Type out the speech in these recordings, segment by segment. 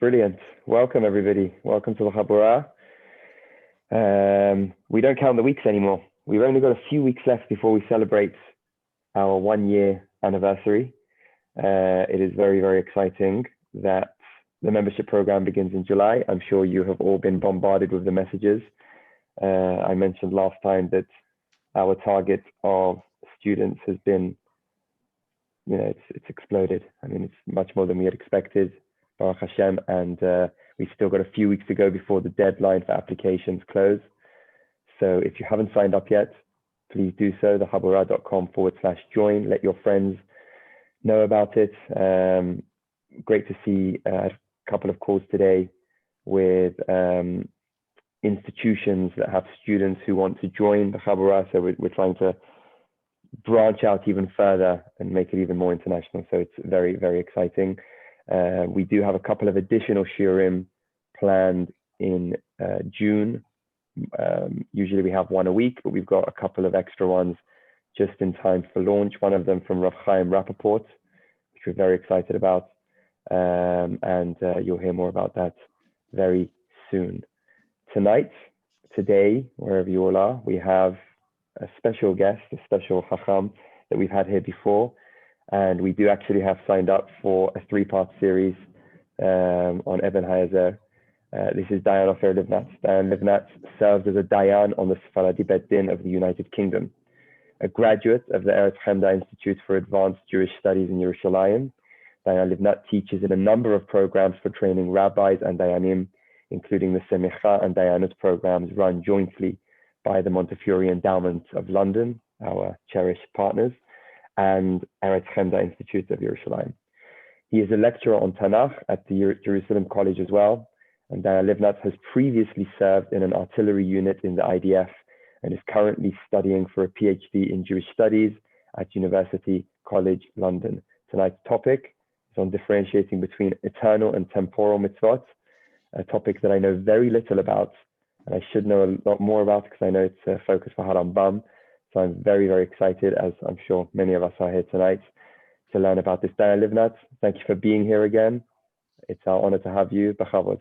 Brilliant. Welcome, everybody. Welcome to the Chabura. We don't count the weeks anymore. We've only got a few weeks left before we celebrate our 1-year anniversary. It is very, very exciting that the membership program begins in July. I'm sure you have all been bombarded with the messages. I mentioned last time that our target of students has been, it's exploded. I mean, it's much more than we had expected, Baruch Hashem, and we've still got a few weeks to go before the deadline for applications close. So if you haven't signed up yet, please do so, thechabura.com/join. Let your friends know about it. Great to see a couple of calls today with institutions that have students who want to join the Chabura. So we're trying to branch out even further and make it even more international. So it's very, very exciting. We do have a couple of additional shiurim planned in June. Usually we have one a week, but we've got a couple of extra ones just in time for launch. One of them from Rav Chaim Rappaport, which we're very excited about. And you'll hear more about that very soon. Today, wherever you all are, we have a special guest, a special Chacham that we've had here before. And we do actually have signed up for a 3-part series on Eben Hayazer. This is Dayan Ofer Livnat. Dayan Livnat serves as a Dayan on the Sephardi Bet Din of the United Kingdom, a graduate of the Eretz Chemda Institute for Advanced Jewish Studies in Yerushalayim. Dayan Livnat teaches in a number of programs for training rabbis and Dayanim, including the Semicha and Dayanut programs run jointly by the Montefiore Endowment of London, our cherished partners, and Eretz Chemda Institute of Yerushalayim. He is a lecturer on Tanakh at the Jerusalem College as well, and Dayan Livnat has previously served in an artillery unit in the IDF and is currently studying for a PhD in Jewish Studies at University College London. Tonight's topic is on differentiating between eternal and temporal mitzvot, a topic that I know very little about, and I should know a lot more about because I know it's a focus for Harambam. So I'm very, very excited, as I'm sure many of us are here tonight, to learn about this. Dayan Livnat, thank you for being here again. It's our honor to have you. B'chavod.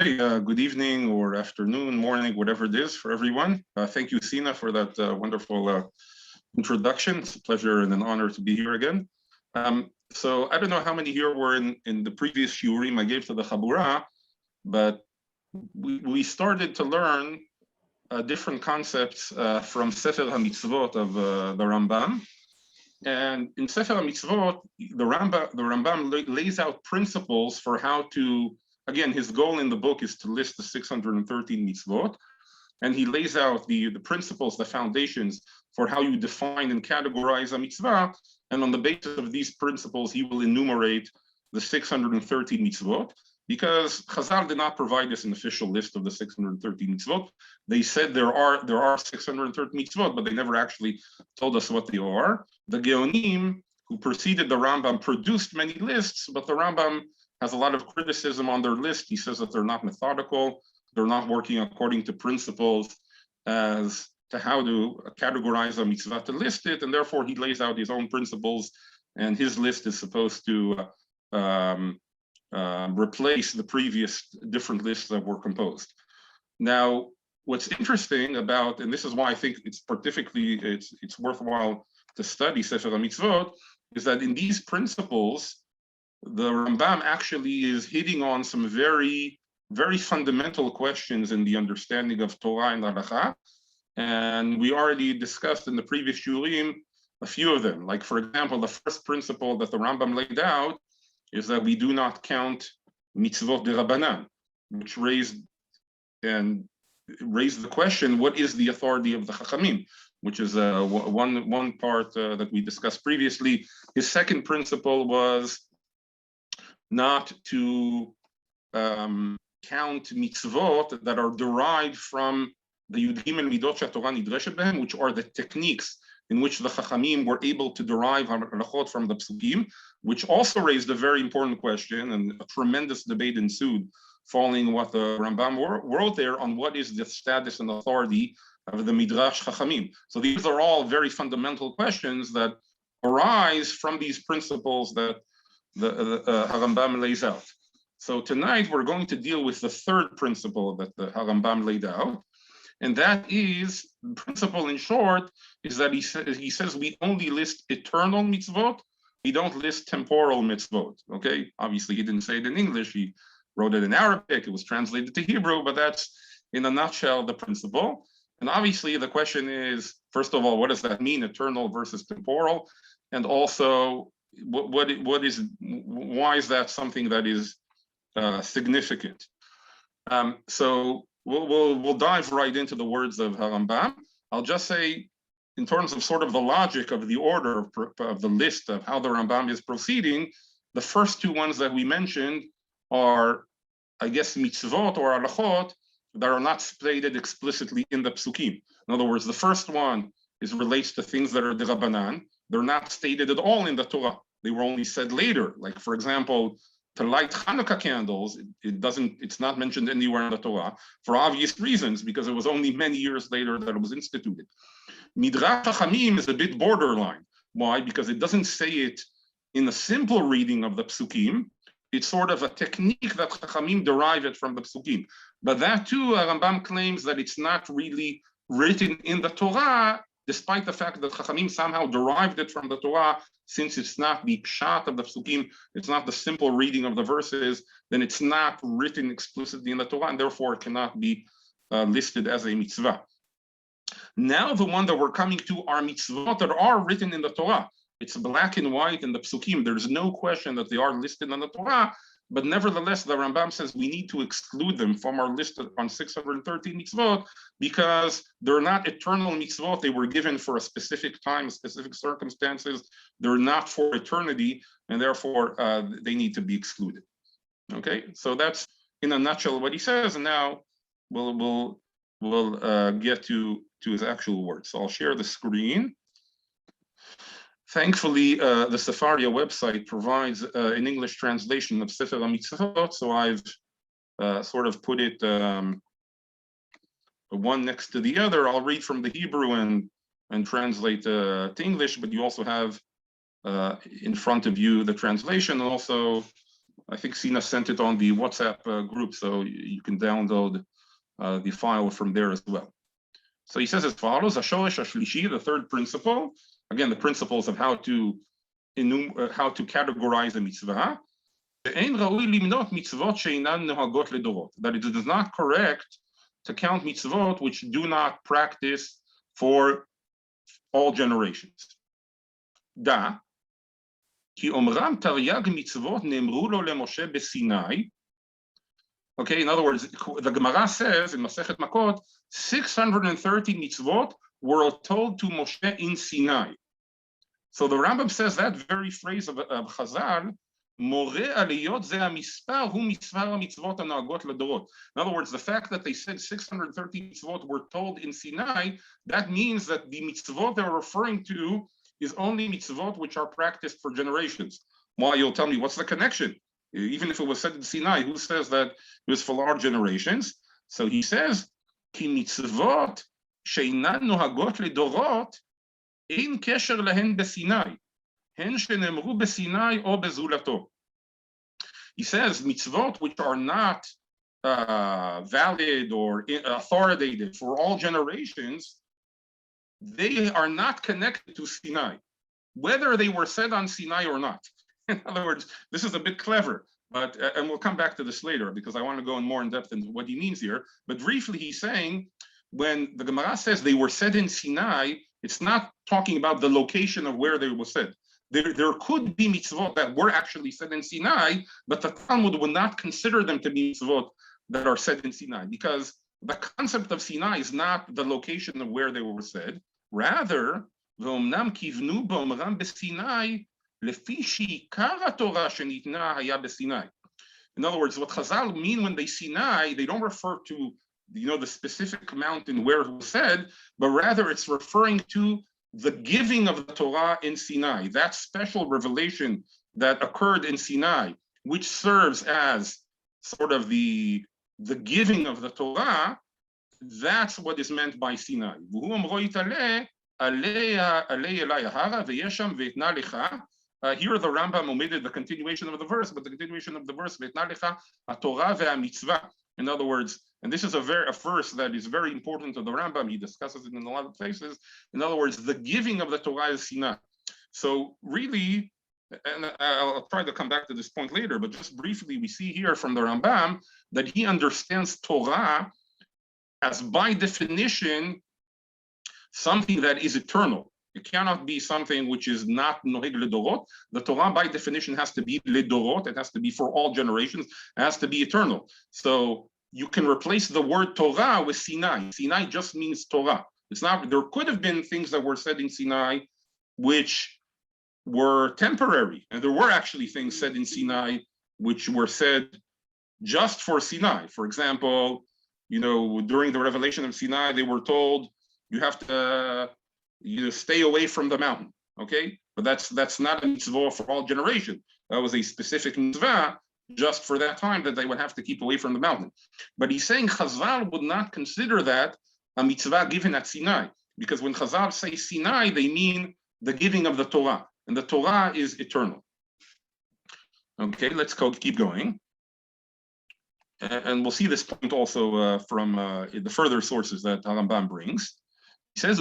Okay, good evening or afternoon, morning, whatever it is for everyone. Thank you, Sina, for that wonderful introduction. It's a pleasure and an honor to be here again. So I don't know how many here were in the previous shiurim I gave to the Chabura, but we started to learn different concepts from Sefer HaMitzvot of the Rambam. And in Sefer HaMitzvot, the Rambam lays out principles for how to, again, his goal in the book is to list the 613 mitzvot. And he lays out the principles, the foundations for how you define and categorize a mitzvah. And on the basis of these principles, he will enumerate the 613 mitzvot, because Chazal did not provide us an official list of the 613 mitzvot. They said there are 613 mitzvot, but they never actually told us what they are. The Geonim, who preceded the Rambam, produced many lists, but the Rambam has a lot of criticism on their list. He says that they're not methodical, they're not working according to principles as to how to categorize a mitzvah to list it, and therefore he lays out his own principles, and his list is supposed to replace the previous different lists that were composed. Now, what's interesting about, and this is why I think it's worthwhile to study Sefer HaMitzvot, is that in these principles, the Rambam actually is hitting on some very, very fundamental questions in the understanding of Torah and Halakha. And we already discussed in the previous shiurim a few of them. Like, for example, the first principle that the Rambam laid out is that we do not count mitzvot derabanan, which raised the question, what is the authority of the Chachamim, which is one part that we discussed previously. His second principle was not to count mitzvot that are derived from the Yud Gimel Midot Torah Nidreshet Behem, which are the techniques in which the Chachamim were able to derive halachot from the psukim, which also raised a very important question, and a tremendous debate ensued following what the Rambam wrote there on what is the status and authority of the Midrash Chachamim. So these are all very fundamental questions that arise from these principles that the Harambam lays out. So tonight we're going to deal with the third principle that the Harambam laid out, and that is, the principle in short, is that he says we only list eternal mitzvot, we don't list temporal mitzvot, okay? Obviously he didn't say it in English, he wrote it in Arabic, it was translated to Hebrew, but that's, in a nutshell, the principle. And obviously the question is, first of all, what does that mean, eternal versus temporal? And also, why is that something that is significant? So we'll dive right into the words of Harambam. I'll just say, in terms of sort of the logic of the order of the list of how the Rambam is proceeding, the first two ones that we mentioned are, I guess, mitzvot or halachot that are not stated explicitly in the psukim. In other words, the first one relates to things that are d'Rabbanan. They're not stated at all in the Torah. They were only said later. Like, for example, to light Hanukkah candles, it's not mentioned anywhere in the Torah for obvious reasons, because it was only many years later that it was instituted. Midrash Chachamim is a bit borderline. Why? Because it doesn't say it in a simple reading of the psukim. It's sort of a technique that Chachamim derive it from the psukim. But that too, Rambam claims that it's not really written in the Torah, despite the fact that Chachamim somehow derived it from the Torah. Since it's not the pshat of the psukim, it's not the simple reading of the verses, then it's not written explicitly in the Torah, and therefore it cannot be listed as a mitzvah. Now the one that we're coming to are mitzvot that are written in the Torah. It's black and white in the psukim. There's no question that they are listed in the Torah, but nevertheless, the Rambam says we need to exclude them from our list on 613 mitzvot because they're not eternal mitzvot. They were given for a specific time, specific circumstances. They're not for eternity, and therefore they need to be excluded. Okay, so that's in a nutshell what he says, and now we'll get to his actual words. So I'll share the screen. Thankfully, the Sefaria website provides an English translation of Sefer HaMitzvot, so I've sort of put it one next to the other. I'll read from the Hebrew and translate to English, but you also have in front of you the translation. Also, I think Sina sent it on the WhatsApp group, so you can download the file from there as well. So he says as follows: Hashoresh Hashlishi, the third principle. Again, the principles of how to categorize a mitzvah. That it is not correct to count mitzvot which do not practice for all generations. Da, ki omram taryag mitzvot nemru lo leMoshe beSinai. Okay, in other words, the Gemara says in Masechet Makot, 630 mitzvot were told to Moshe in Sinai. So the Rambam says that very phrase of Chazal, More aliyot ze hamispar hu misvar hamitzvot hanagot ledorot. In other words, the fact that they said 630 mitzvot were told in Sinai, that means that the mitzvot they're referring to is only mitzvot which are practiced for generations. Why? You'll tell me, what's the connection? Even if it was said in Sinai, who says that it was for large generations? So he says, Ki mitzvot she'enan nohagot ledorot ein kesher lehen beSinai, hen shenemru beSinai o bezulato. He says mitzvot which are not valid or authoritative for all generations, they are not connected to Sinai, whether they were said on Sinai or not. In other words, this is a bit clever, but and we'll come back to this later because I want to go in more in depth into what he means here. But briefly, he's saying when the Gemara says they were said in Sinai, it's not talking about the location of where they were said. There could be mitzvot that were actually said in Sinai, but the Talmud would not consider them to be mitzvot that are said in Sinai because the concept of Sinai is not the location of where they were said. Rather, v'omnam kivnu b'omram b'Sinai lefi she'ikar haTorah shenitna haya b'Sinai. In other words, what Chazal mean when they Sinai, they don't refer to the specific mountain where it was said, but rather it's referring to the giving of the Torah in Sinai, that special revelation that occurred in Sinai, which serves as sort of the giving of the Torah. That's what is meant by Sinai. Here the Rambam omitted the continuation of the verse, but the continuation of the verse, Torah ve'amitzvah. In other words, and this is a verse that is very important to the Rambam. He discusses it in a lot of places. In other words, the giving of the Torah is Sinai. So really, and I'll try to come back to this point later, but just briefly, we see here from the Rambam that he understands Torah as, by definition, something that is eternal. It cannot be something which is not noheg ledorot. The Torah, by definition, has to be ledorot. It has to be for all generations. It has to be eternal. So you can replace the word Torah with Sinai. Sinai just means Torah. It's not. There could have been things that were said in Sinai which were temporary, and there were actually things said in Sinai which were said just for Sinai. For example, during the revelation of Sinai, they were told you have to stay away from the mountain. Okay, but that's not a mitzvah for all generations. That was a specific mitzvah just for that time that they would have to keep away from the mountain. But he's saying Chazal would not consider that a mitzvah given at Sinai, because when Chazal say Sinai, they mean the giving of the Torah, and the Torah is eternal. Okay, let's keep going. And we'll see this point also from the further sources that Rambam brings. He says,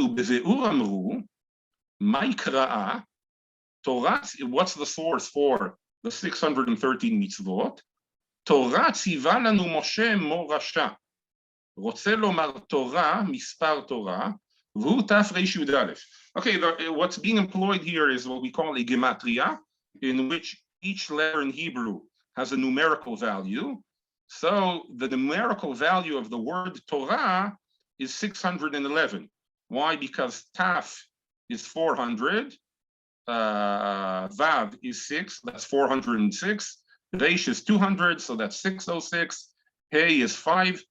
Torah, what's the source for the 613 mitzvot? Torah tziva lanu Moshe morasha. רוצה לומר Torah, מספר Torah, והוא תר"ש י"א. Okay, what's being employed here is what we call a gematria, in which each letter in Hebrew has a numerical value. So the numerical value of the word Torah is 611. Why? Because Taf is 400, Vav is 6, that's 406, Reish is 200, so that's 606, Hey is 5,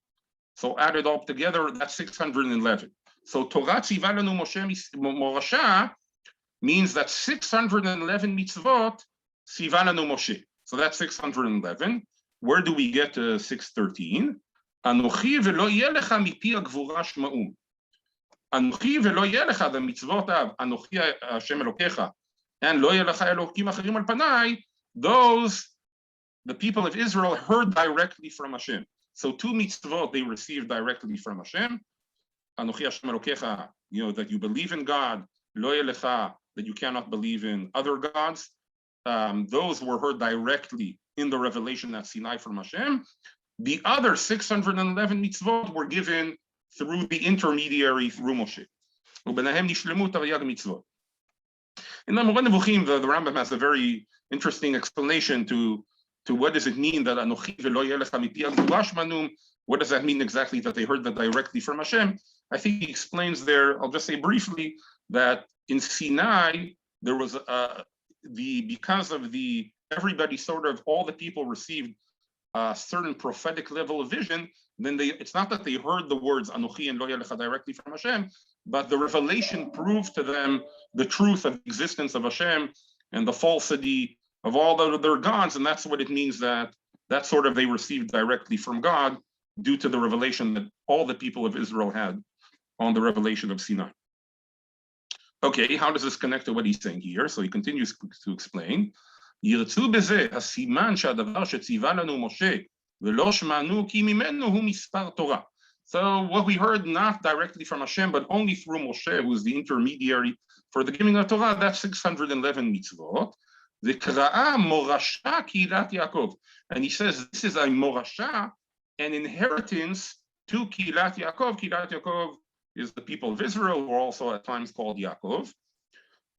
so added all together, that's 611. So Torah tziva lanu Moshe morasha means that 611 mitzvot tziva lanu Moshe. So that's 611. Where do we get to 613? Anochi velo yeh lecha mipi hagvura shma'um. Anochi velo yeh lecha, the mitzvot of Anochi Hashem Elokecha, and lo yeh lecha Elokim acherim al panai, those the people of Israel heard directly from Hashem. So two mitzvot they received directly from Hashem. Anochi Hashem Elokecha, that you believe in God. Lo yeh lecha, that you cannot believe in other gods. Those were heard directly in the revelation at Sinai from Hashem. The other 611 mitzvot were given through the intermediary, through Moshe. In the Moreh Nevuchim, the Rambam has a very interesting explanation to what does it mean that Anochi velo yeh lecha mipi hagvura shma'um. What does that mean exactly that they heard that directly from Hashem? I think he explains there, I'll just say briefly, that in Sinai, there was because of everybody all the people received a certain prophetic level of vision, then it's not that they heard the words Anochi and Lo Yeh Lecha directly from Hashem, but the revelation proved to them the truth of the existence of Hashem and the falsity of all the other gods, and that's what it means that they received directly from God due to the revelation that all the people of Israel had on the revelation of Sinai. Okay, how does this connect to what he's saying here? So he continues to explain. ירצו בזה הסימן שהדבר שציווה לנו משה ולא שמענו כי ממנו הוא מספר תורה. So what we heard not directly from Hashem, but only through Moshe, who is the intermediary for the giving of Torah, that's 611 mitzvot. וקראה מורשה קהילת יעקב. And he says this is a morasha, an inheritance to קהילת יעקב. קהילת יעקב is the people of Israel, who are also at times called Yaakov.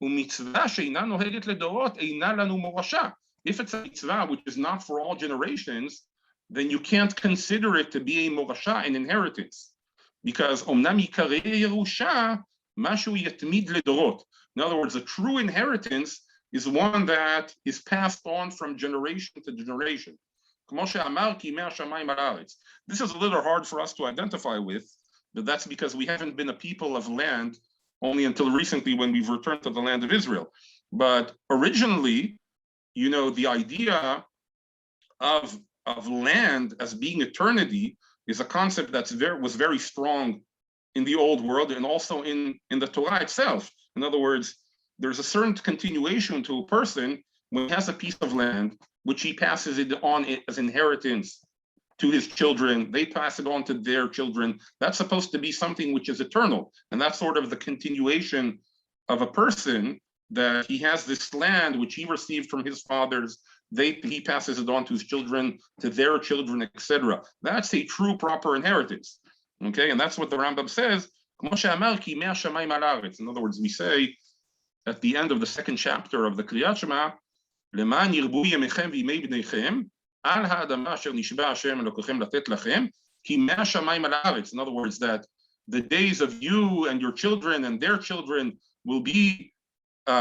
ומצווה שאינה נוהגת לדורות אינה לנו מורשה. If it's a mitzvah which is not for all generations, then you can't consider it to be a morasha, an inheritance. Because אומנם יקרא ירושה, משהו יתמיד לדורות. In other words, a true inheritance is one that is passed on from generation to generation. כמו שאמר כי ימי השמיים על הארץ. This is a little hard for us to identify with, but that's because we haven't been a people of land only until recently when we've returned to the land of Israel. But originally, the idea of land as being eternity is a concept that was very strong in the old world and also in the Torah itself. In other words, there's a certain continuation to a person when he has a piece of land, which he passes it on as inheritance to his children. They pass it on to their children. That's supposed to be something which is eternal. And that's sort of the continuation of a person, that he has this land which he received from his fathers. He passes it on to his children, to their children, etc. That's a true, proper inheritance. Okay, and that's what the Rambam says. In other words, we say at the end of the second chapter of the Kriyat Shema, "Leman yirbu yemechem v'yimei bneichem al ha'adama asher nishba Hashem Elokechem latet lachem ki mea shamayim al haaretz." In other words, that the days of you and your children and their children will be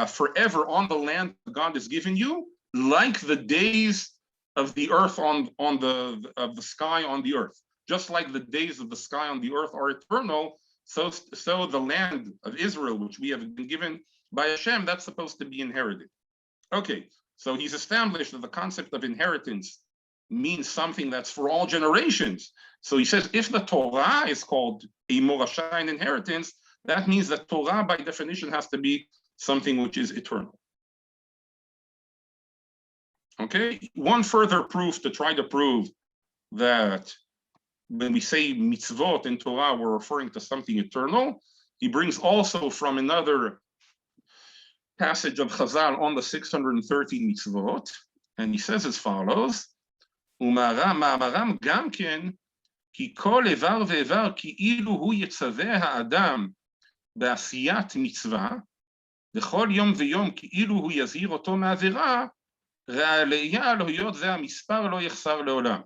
forever on the land that God has given you, like the days of the earth of the sky on the earth. Just like the days of the sky on the earth are eternal, so the land of Israel, which we have been given by Hashem, that's supposed to be inherited. Okay, so he's established that the concept of inheritance means something that's for all generations. So he says, if the Torah is called a morasha, an inheritance, that means that Torah by definition has to be something which is eternal. Okay, one further proof to try to prove that when we say mitzvot in Torah, we're referring to something eternal. He brings also from another passage of Chazal on the 613 mitzvot, and he says as follows: "Uma'aram gam ken ki kol evar ve'evar ki'ilu hu yitzaveh ha'adam ba'asiyat mitzvah v'chol yom v'yom ki'ilu hu yazhir oto ma'avera ra'aleya lo hiyot ze ha'mispar lo yechsar le'olam."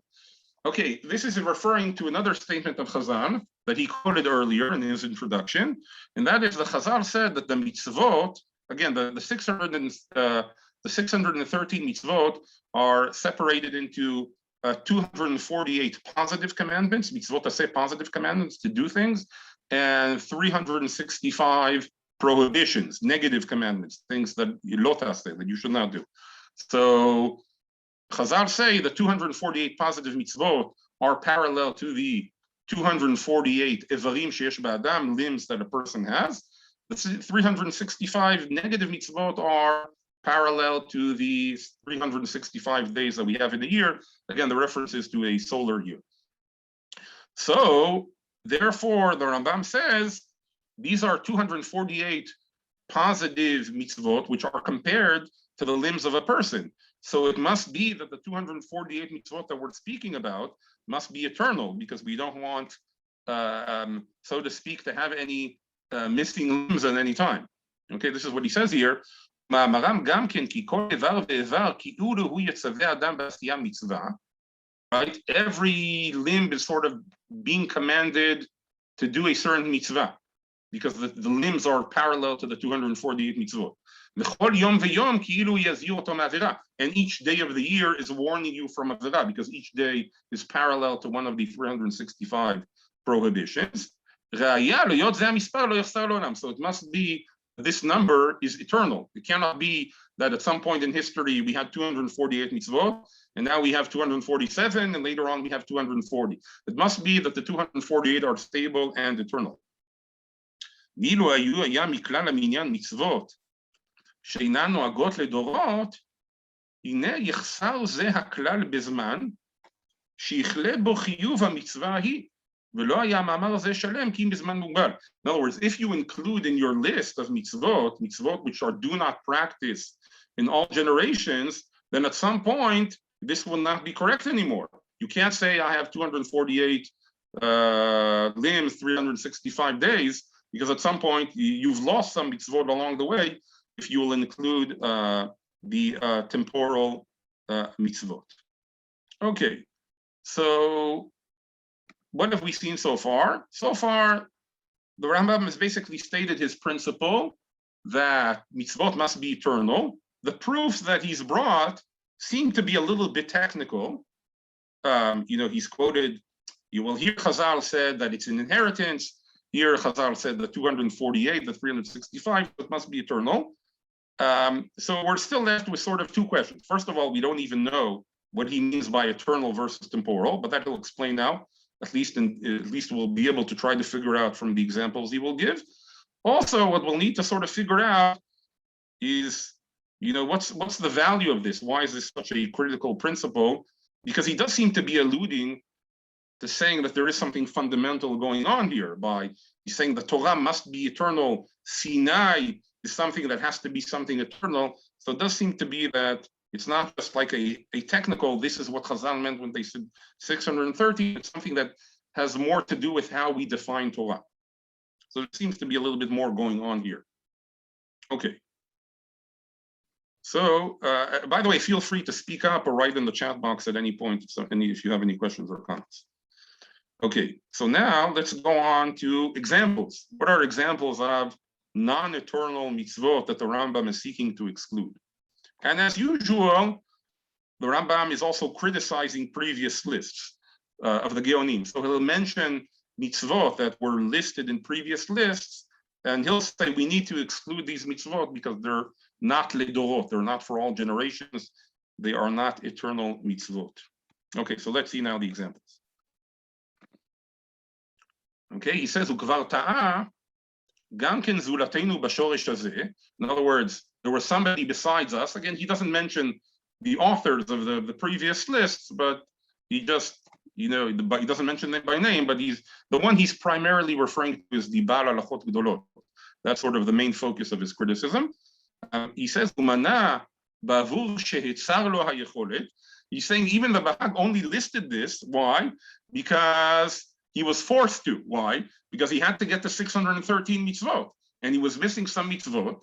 Okay, this is referring to another statement of Chazal that he quoted earlier in his introduction, and that is the Chazal said that the mitzvot, again, the 613 mitzvot are separated into 248 positive commandments, mitzvot to say positive commandments to do things, and 365 prohibitions, negative commandments, things that that you should not do. So Chazal say the 248 positive mitzvot are parallel to the 248 evarim sheyesh ba'adam, limbs that a person has. The 365 negative mitzvot are parallel to the 365 days that we have in a year. Again, the reference is to a solar year. So, therefore, the Rambam says these are 248 positive mitzvot, which are compared to the limbs of a person. So it must be that the 248 mitzvot that we're speaking about must be eternal, because we don't want, so to speak, to have any missing limbs at any time. Okay, this is what he says here. Right? Every limb is sort of being commanded to do a certain mitzvah, because the limbs are parallel to the 248 mitzvot. And each day of the year is warning you from Avera, because each day is parallel to one of the 365 prohibitions. So it must be this number is eternal. It cannot be that at some point in history we had 248 mitzvot, and now we have 247, and later on we have 240. It must be that the 248 are stable and eternal. שאינן נוהגות לדורות, הנה יחסר זה הכלל בזמן, שיכלה בו חיוב המצווה ההיא, ולא היה מאמר זה שלם כי אם בזמן מוגבל. In other words, if you include in your list of mitzvot which are do not practice in all generations, then at some point, this will not be correct anymore. You can't say I have 248 limbs, 365 days, because at some point you've lost some mitzvot along the way, if you will include the temporal mitzvot. Okay, so what have we seen so far? So far, the Rambam has basically stated his principle that mitzvot must be eternal. The proofs that he's brought seem to be a little bit technical. He's quoted, you will hear Chazal said that it's an inheritance. Here, Chazal said the 248, the 365, it must be eternal. So we're still left with sort of two questions. First of all, we don't even know what he means by eternal versus temporal, but that he'll explain now. At least we'll be able to try to figure out from the examples he will give. Also, what we'll need to sort of figure out is, what's the value of this? Why is this such a critical principle? Because he does seem to be alluding to saying that there is something fundamental going on here. He's saying the Torah must be eternal. Sinai is something that has to be something eternal. So it does seem to be that it's not just like a technical, this is what Chazal meant when they said 630. It's something that has more to do with how we define Torah. So it seems to be a little bit more going on here. Okay. So, by the way, feel free to speak up or write in the chat box at any point if you have any questions or comments. Okay, so now let's go on to examples. What are examples of non-eternal mitzvot that the Rambam is seeking to exclude? And as usual, the Rambam is also criticizing previous lists of the Geonim. So he'll mention mitzvot that were listed in previous lists, and he'll say we need to exclude these mitzvot because they're not ledorot, they're not for all generations, they are not eternal mitzvot. Okay, so let's see now the examples. Okay, he says, "Ukvar ta'a, gam ken zulatenu bashoresh hazeh." In other words, there was somebody besides us. Again, he doesn't mention the authors of the previous lists, but he just, he doesn't mention them by name, but the one he's primarily referring to is the Baal Halachot Gdolot. That's sort of the main focus of his criticism. He says, "Umana ba'avur shehitzar lo hayecholet." He's saying even the Bahag only listed this. Why? Because he was forced to. Why? Because he had to get the 613 mitzvot, and he was missing some mitzvot.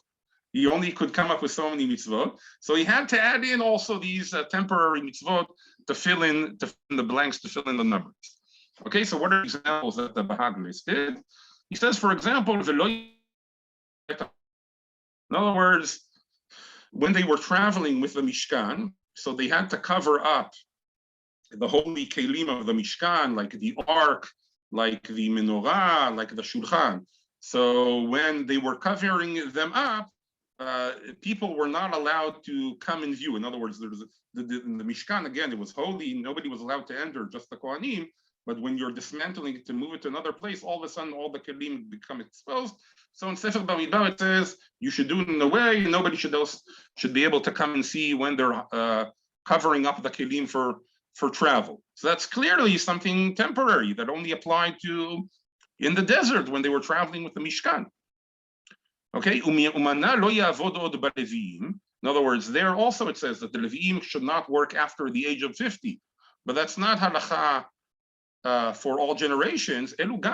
He only could come up with so many mitzvot. So he had to add in also these temporary mitzvot to fill in the blanks, to fill in the numbers. Okay, so what are examples that the Bahag listed? He says, for example, in other words, when they were traveling with the Mishkan, so they had to cover up the holy kelim of the Mishkan, like the ark, like the menorah, like the shulchan. So when they were covering them up, people were not allowed to come in view. In other words, there's in the Mishkan, again, it was holy, nobody was allowed to enter, just the Kohanim. But when you're dismantling it to move it to another place, all of a sudden all the kelim become exposed. So in Sefer Bamidbar it says you should do it in a way nobody should be able to come and see when they're covering up the kelim for travel. So that's clearly something temporary that only applied to in the desert when they were traveling with the Mishkan. Okay, in other words, there also it says that the Leviim should not work after the age of 50, but that's not halacha for all generations. They only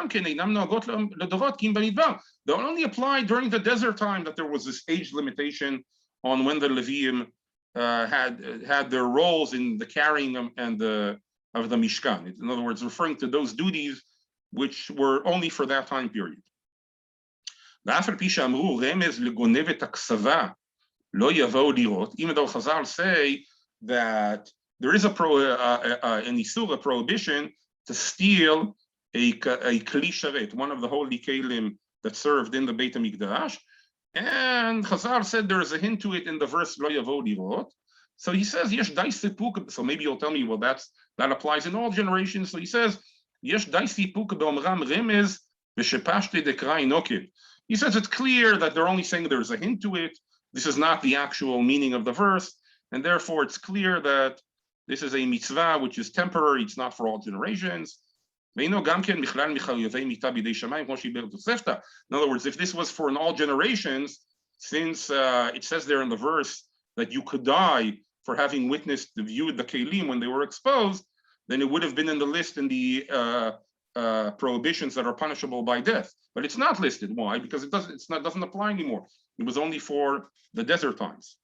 apply during the desert time that there was this age limitation on when the Leviim had their roles in the carrying of the Mishkan. In other words, referring to those duties which were only for that time period. Even though Chazal say that there is an isur, a prohibition to steal a kli sharet, one of the holy kelim that served in the Beit Midrash, and Chazal said there is a hint to it in the verse Lo Yavo Lirot. So he says Yesh dai sipuk. So maybe you'll tell me, well, that applies in all generations. So he says Yesh dai sipuk beomram remez v'shepashte dekra inoket. He says it's clear that they're only saying there's a hint to it. This is not the actual meaning of the verse, and therefore it's clear that this is a mitzvah which is temporary. It's not for all generations. In other words, if this was for in all generations, since it says there in the verse that you could die for having witnessed the viewed the kelim when they were exposed, then it would have been in the list in the prohibitions that are punishable by death. But it's not listed. Why? Because it doesn't apply anymore. It was only for the desert times.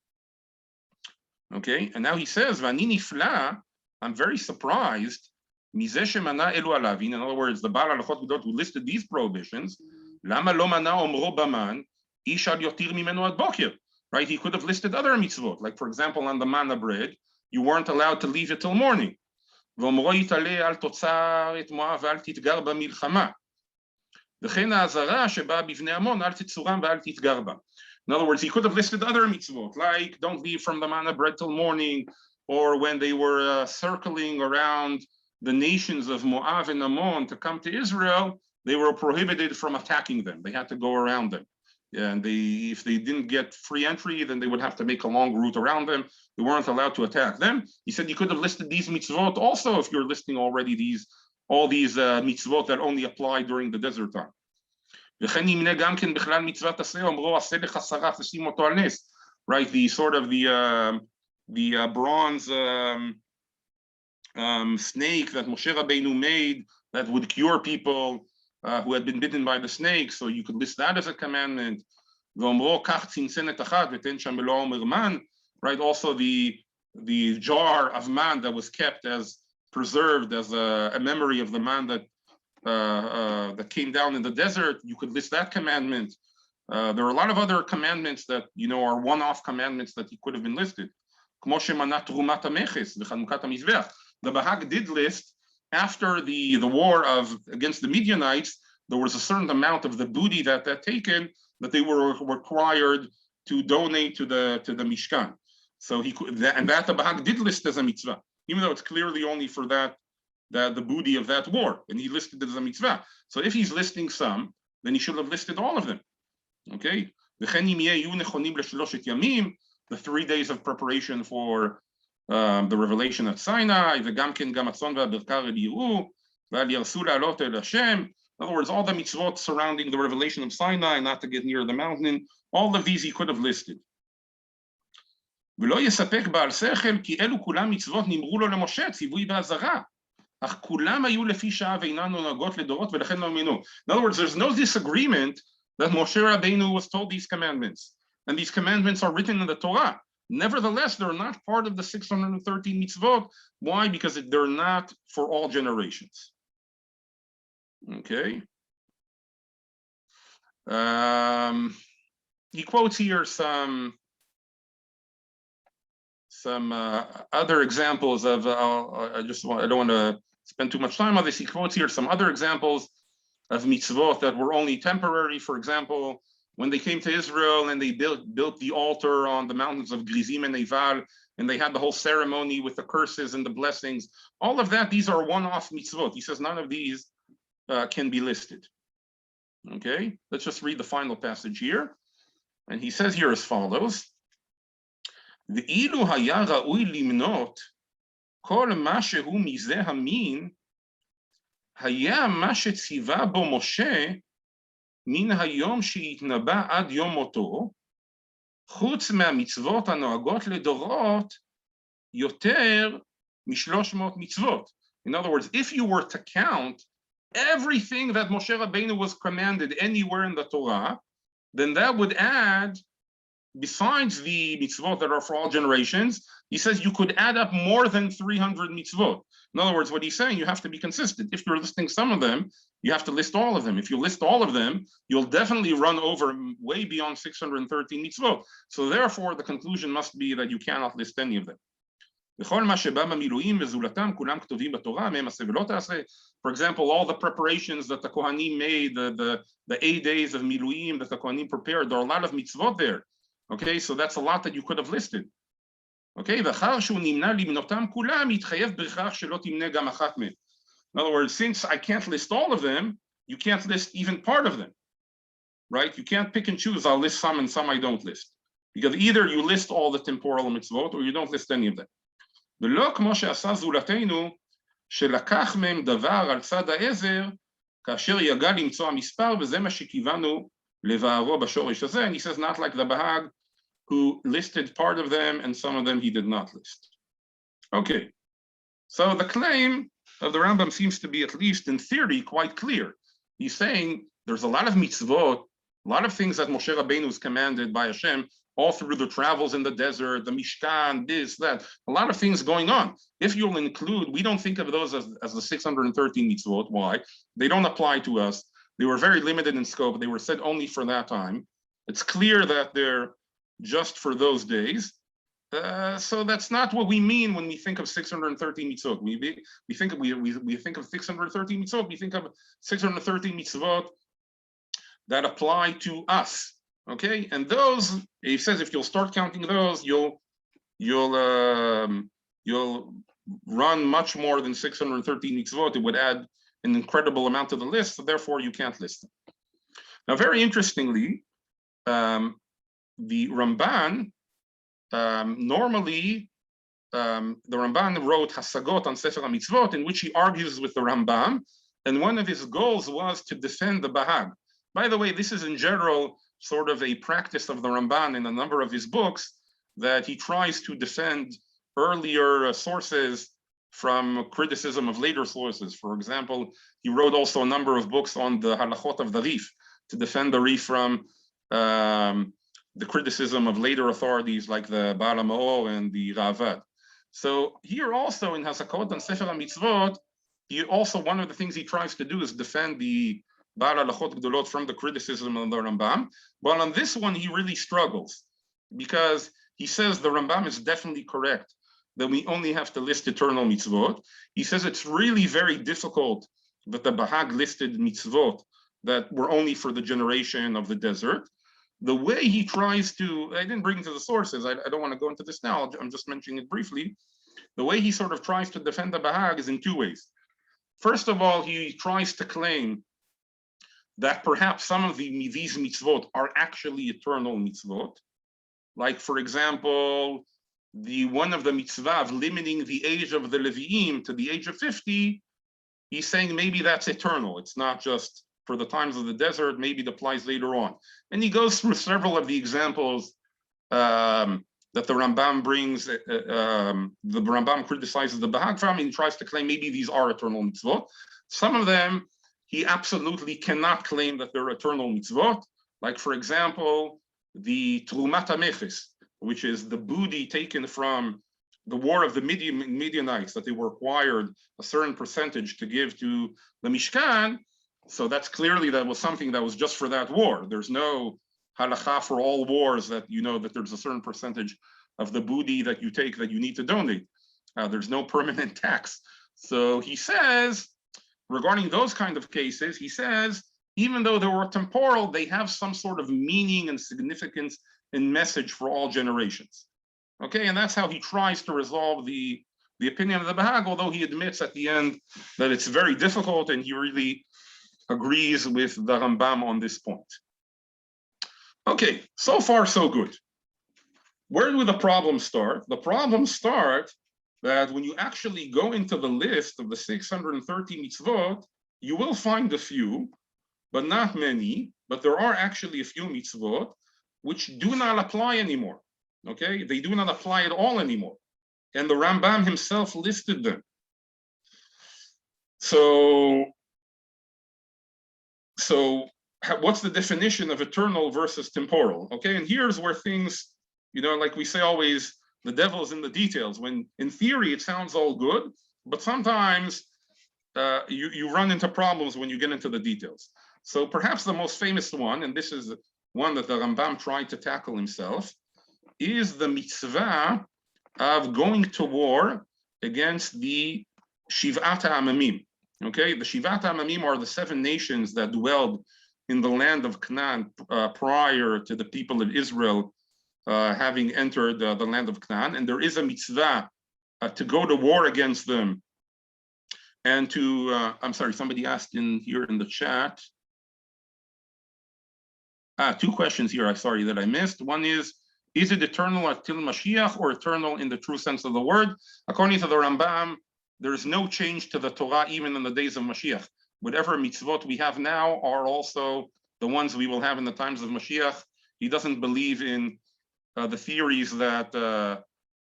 Okay, and now he says, "V'ani nifla," I'm very surprised. In other words, the Baal Halachot Gdolot who listed these prohibitions, lama lo mana omro baman ish al yotir mimenu ad boker. Right? He could have listed other mitzvot, like for example on the manna bread, you weren't allowed to leave it till morning. V'omro yitale al totzar et moav al titgar b'milchama. V'chen ha'azara sheba bivnei amon al titzuram v'al titgar ba. In other words, he could have listed other mitzvot, like don't leave from the manna bread till morning, or when they were circling around the nations of Moab and Ammon to come to Israel, they were prohibited from attacking them. They had to go around them. And if they didn't get free entry, then they would have to make a long route around them. They weren't allowed to attack them. He said you could have listed these mitzvot also if you're listing already all these mitzvot that only apply during the desert time. Right, the sort of the bronze snake that Moshe Rabbeinu made that would cure people who had been bitten by the snake, so you could list that as a commandment. Right, also the jar of man that was kept as preserved as a memory of the man that came down in the desert, you could list that commandment. There are a lot of other commandments that are one-off commandments that could have been listed. The Bahag did list, after the war against the Midianites, there was a certain amount of the booty that taken that they were required to donate to the Mishkan. So he could, and that the Bahag did list as a mitzvah, even though it's clearly only for the booty of that war, and he listed it as a mitzvah. So if he's listing some, then he should have listed all of them. Okay. The 3 days of preparation for the revelation at Sinai, in other words, all the mitzvot surrounding the revelation of Sinai, not to get near the mountain, all of these he could have listed. In other words, there's no disagreement that Moshe Rabbeinu was told these commandments, and these commandments are written in the Torah. Nevertheless, they're not part of the 613 mitzvot. Why? Because they're not for all generations. Okay. He quotes here some other examples of. I don't want to spend too much time on this. He quotes here some other examples of mitzvot that were only temporary. For example, when they came to Israel and they built the altar on the mountains of Grizim and Eival, and they had the whole ceremony with the curses and the blessings, all of that, these are one-off mitzvot. He says none of these can be listed. Okay, let's just read the final passage here. And he says here as follows: V''ilu haya ra'ui limnot kol ma shehu mizeh hamin haya ma shetziva bo Moshe מן היום שהתנבא עד יום מותו, חוץ מהמצוות הנוהגות לדורות, יותר מ-300 מצוות. In other words, if you were to count everything that Moshe Rabbeinu was commanded anywhere in the Torah, then that would add, besides the mitzvot that are for all generations, he says you could add up more than 300 mitzvot. In other words, what he's saying, you have to be consistent. If you're listing some of them, you have to list all of them. If you list all of them, you'll definitely run over way beyond 613 mitzvot. So therefore, the conclusion must be that you cannot list any of them. For example, all the preparations that the Kohanim made, the 8 days of Miluim that the Kohanim prepared, there are a lot of mitzvot there. Okay, so that's a lot that you could have listed. Okay, in other words, since I can't list all of them, you can't list even part of them, right? You can't pick and choose. I'll list some and some I don't list, because either you list all the temporal mitzvot or you don't list any of them. ולא כמו שעשה זולתנו, שלקח מהם דבר על צד העזר, כאשר יגע למצוא המספר, וזה מה שכיוונו לבערו בשורש הזה. And he says, not like the Bahag, who listed part of them and some of them he did not list. Okay, so the claim of the Rambam seems to be, at least in theory, quite clear. He's saying there's a lot of mitzvot, a lot of things that Moshe Rabbeinu was commanded by Hashem, all through the travels in the desert, the Mishkan, this, that, a lot of things going on. If you'll include, we don't think of those as the 613 mitzvot. Why? They don't apply to us. They were very limited in scope. They were said only for that time. It's clear that they're just for those days. So that's not what we mean when we think of 613 mitzvot. We think of 613 mitzvot. We think of 613 mitzvot that apply to us. Okay, and those, he says, if you'll start counting those, you'll run much more than 613 mitzvot. It would add an incredible amount to the list, so therefore you can't list them. Now, very interestingly, the Ramban, normally, the Ramban wrote Hasagot on Sefer HaMitzvot, in which he argues with the Rambam, and one of his goals was to defend the Bahag. By the way, this is in general sort of a practice of the Ramban in a number of his books, that he tries to defend earlier sources from criticism of later sources. For example, he wrote also a number of books on the halachot of the Rif, to defend the Rif from the criticism of later authorities like the Baal HaMaor and the Ravad. So here also in Hasakot and Sefer HaMitzvot, he also, one of the things he tries to do is defend the Baal Halachot Gdolot from the criticism of the Rambam. But on this one, he really struggles, because he says the Rambam is definitely correct that we only have to list eternal mitzvot. He says it's really very difficult that the Bahag listed mitzvot that were only for the generation of the desert. The way he tries to, I didn't bring into the sources, I don't want to go into this now, I'm just mentioning it briefly. The way he sort of tries to defend the Bahag is in two ways. First of all, he tries to claim that perhaps some of these mitzvot are actually eternal mitzvot. Like, for example, one of the mitzvah of limiting the age of the Leviim to the age of 50, he's saying maybe that's eternal. It's not just for the times of the desert, maybe it applies later on. And he goes through several of the examples that the Rambam brings. The Rambam criticizes the Bahag from, and he tries to claim maybe these are eternal mitzvot. Some of them, he absolutely cannot claim that they're eternal mitzvot. Like, for example, the Trumat HaMeches, which is the booty taken from the war of the Midianites, that they were required a certain percentage to give to the Mishkan. So that's clearly, that was something that was just for that war. There's no halacha for all wars that you know that there's a certain percentage of the booty that you take that you need to donate. There's no permanent tax. So he says, regarding those kind of cases, he says, even though they were temporal, they have some sort of meaning and significance and message for all generations. Okay, and that's how he tries to resolve the opinion of the Bahag, although he admits at the end that it's very difficult, and he really agrees with the Rambam on this point. Okay, so far so good. Where do the problems start? The problems start that when you actually go into the list of the 630 mitzvot, you will find a few, but not many, but there are actually a few mitzvot which do not apply anymore. Okay, they do not apply at all anymore. And the Rambam himself listed them. So what's the definition of eternal versus temporal? Okay, and here's where things, you know, like we say always, the devil's in the details. When in theory it sounds all good, but sometimes you run into problems when you get into the details. So perhaps the most famous one, and this is one that the Rambam tried to tackle himself, is the mitzvah of going to war against the Shivat HaAmamim. Okay, the Shivat HaAmamim are the 7 nations that dwelled in the land of Canaan prior to the people of Israel having entered the land of Canaan. And there is a mitzvah to go to war against them. And to, I'm sorry, somebody asked in here in the chat. 2 questions here, I'm sorry, that I missed. One is it eternal until Mashiach, or eternal in the true sense of the word? According to the Rambam, there is no change to the Torah even in the days of Mashiach. Whatever mitzvot we have now are also the ones we will have in the times of Mashiach. He doesn't believe in the theories that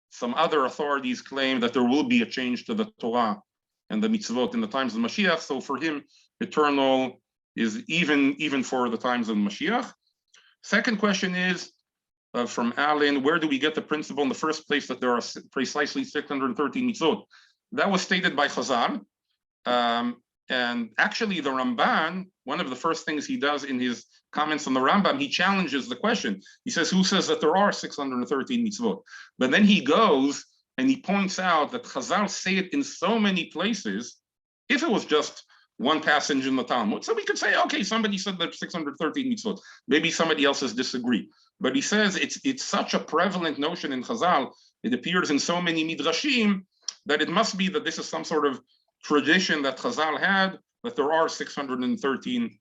some other authorities claim that there will be a change to the Torah and the mitzvot in the times of Mashiach. So for him, eternal is even for the times of Mashiach. Second question is from Alan, where do we get the principle in the first place that there are precisely 613 mitzvot? That was stated by Chazal. And actually the Ramban, one of the first things he does in his comments on the Rambam, he challenges the question. He says, who says that there are 613 mitzvot? But then he goes and he points out that Chazal say it in so many places. If it was just one passage in the Talmud, so we could say, okay, somebody said that 613 mitzvot. Maybe somebody else has disagreed. But he says it's such a prevalent notion in Chazal, it appears in so many midrashim, that it must be that this is some sort of tradition that Chazal had, that there are 613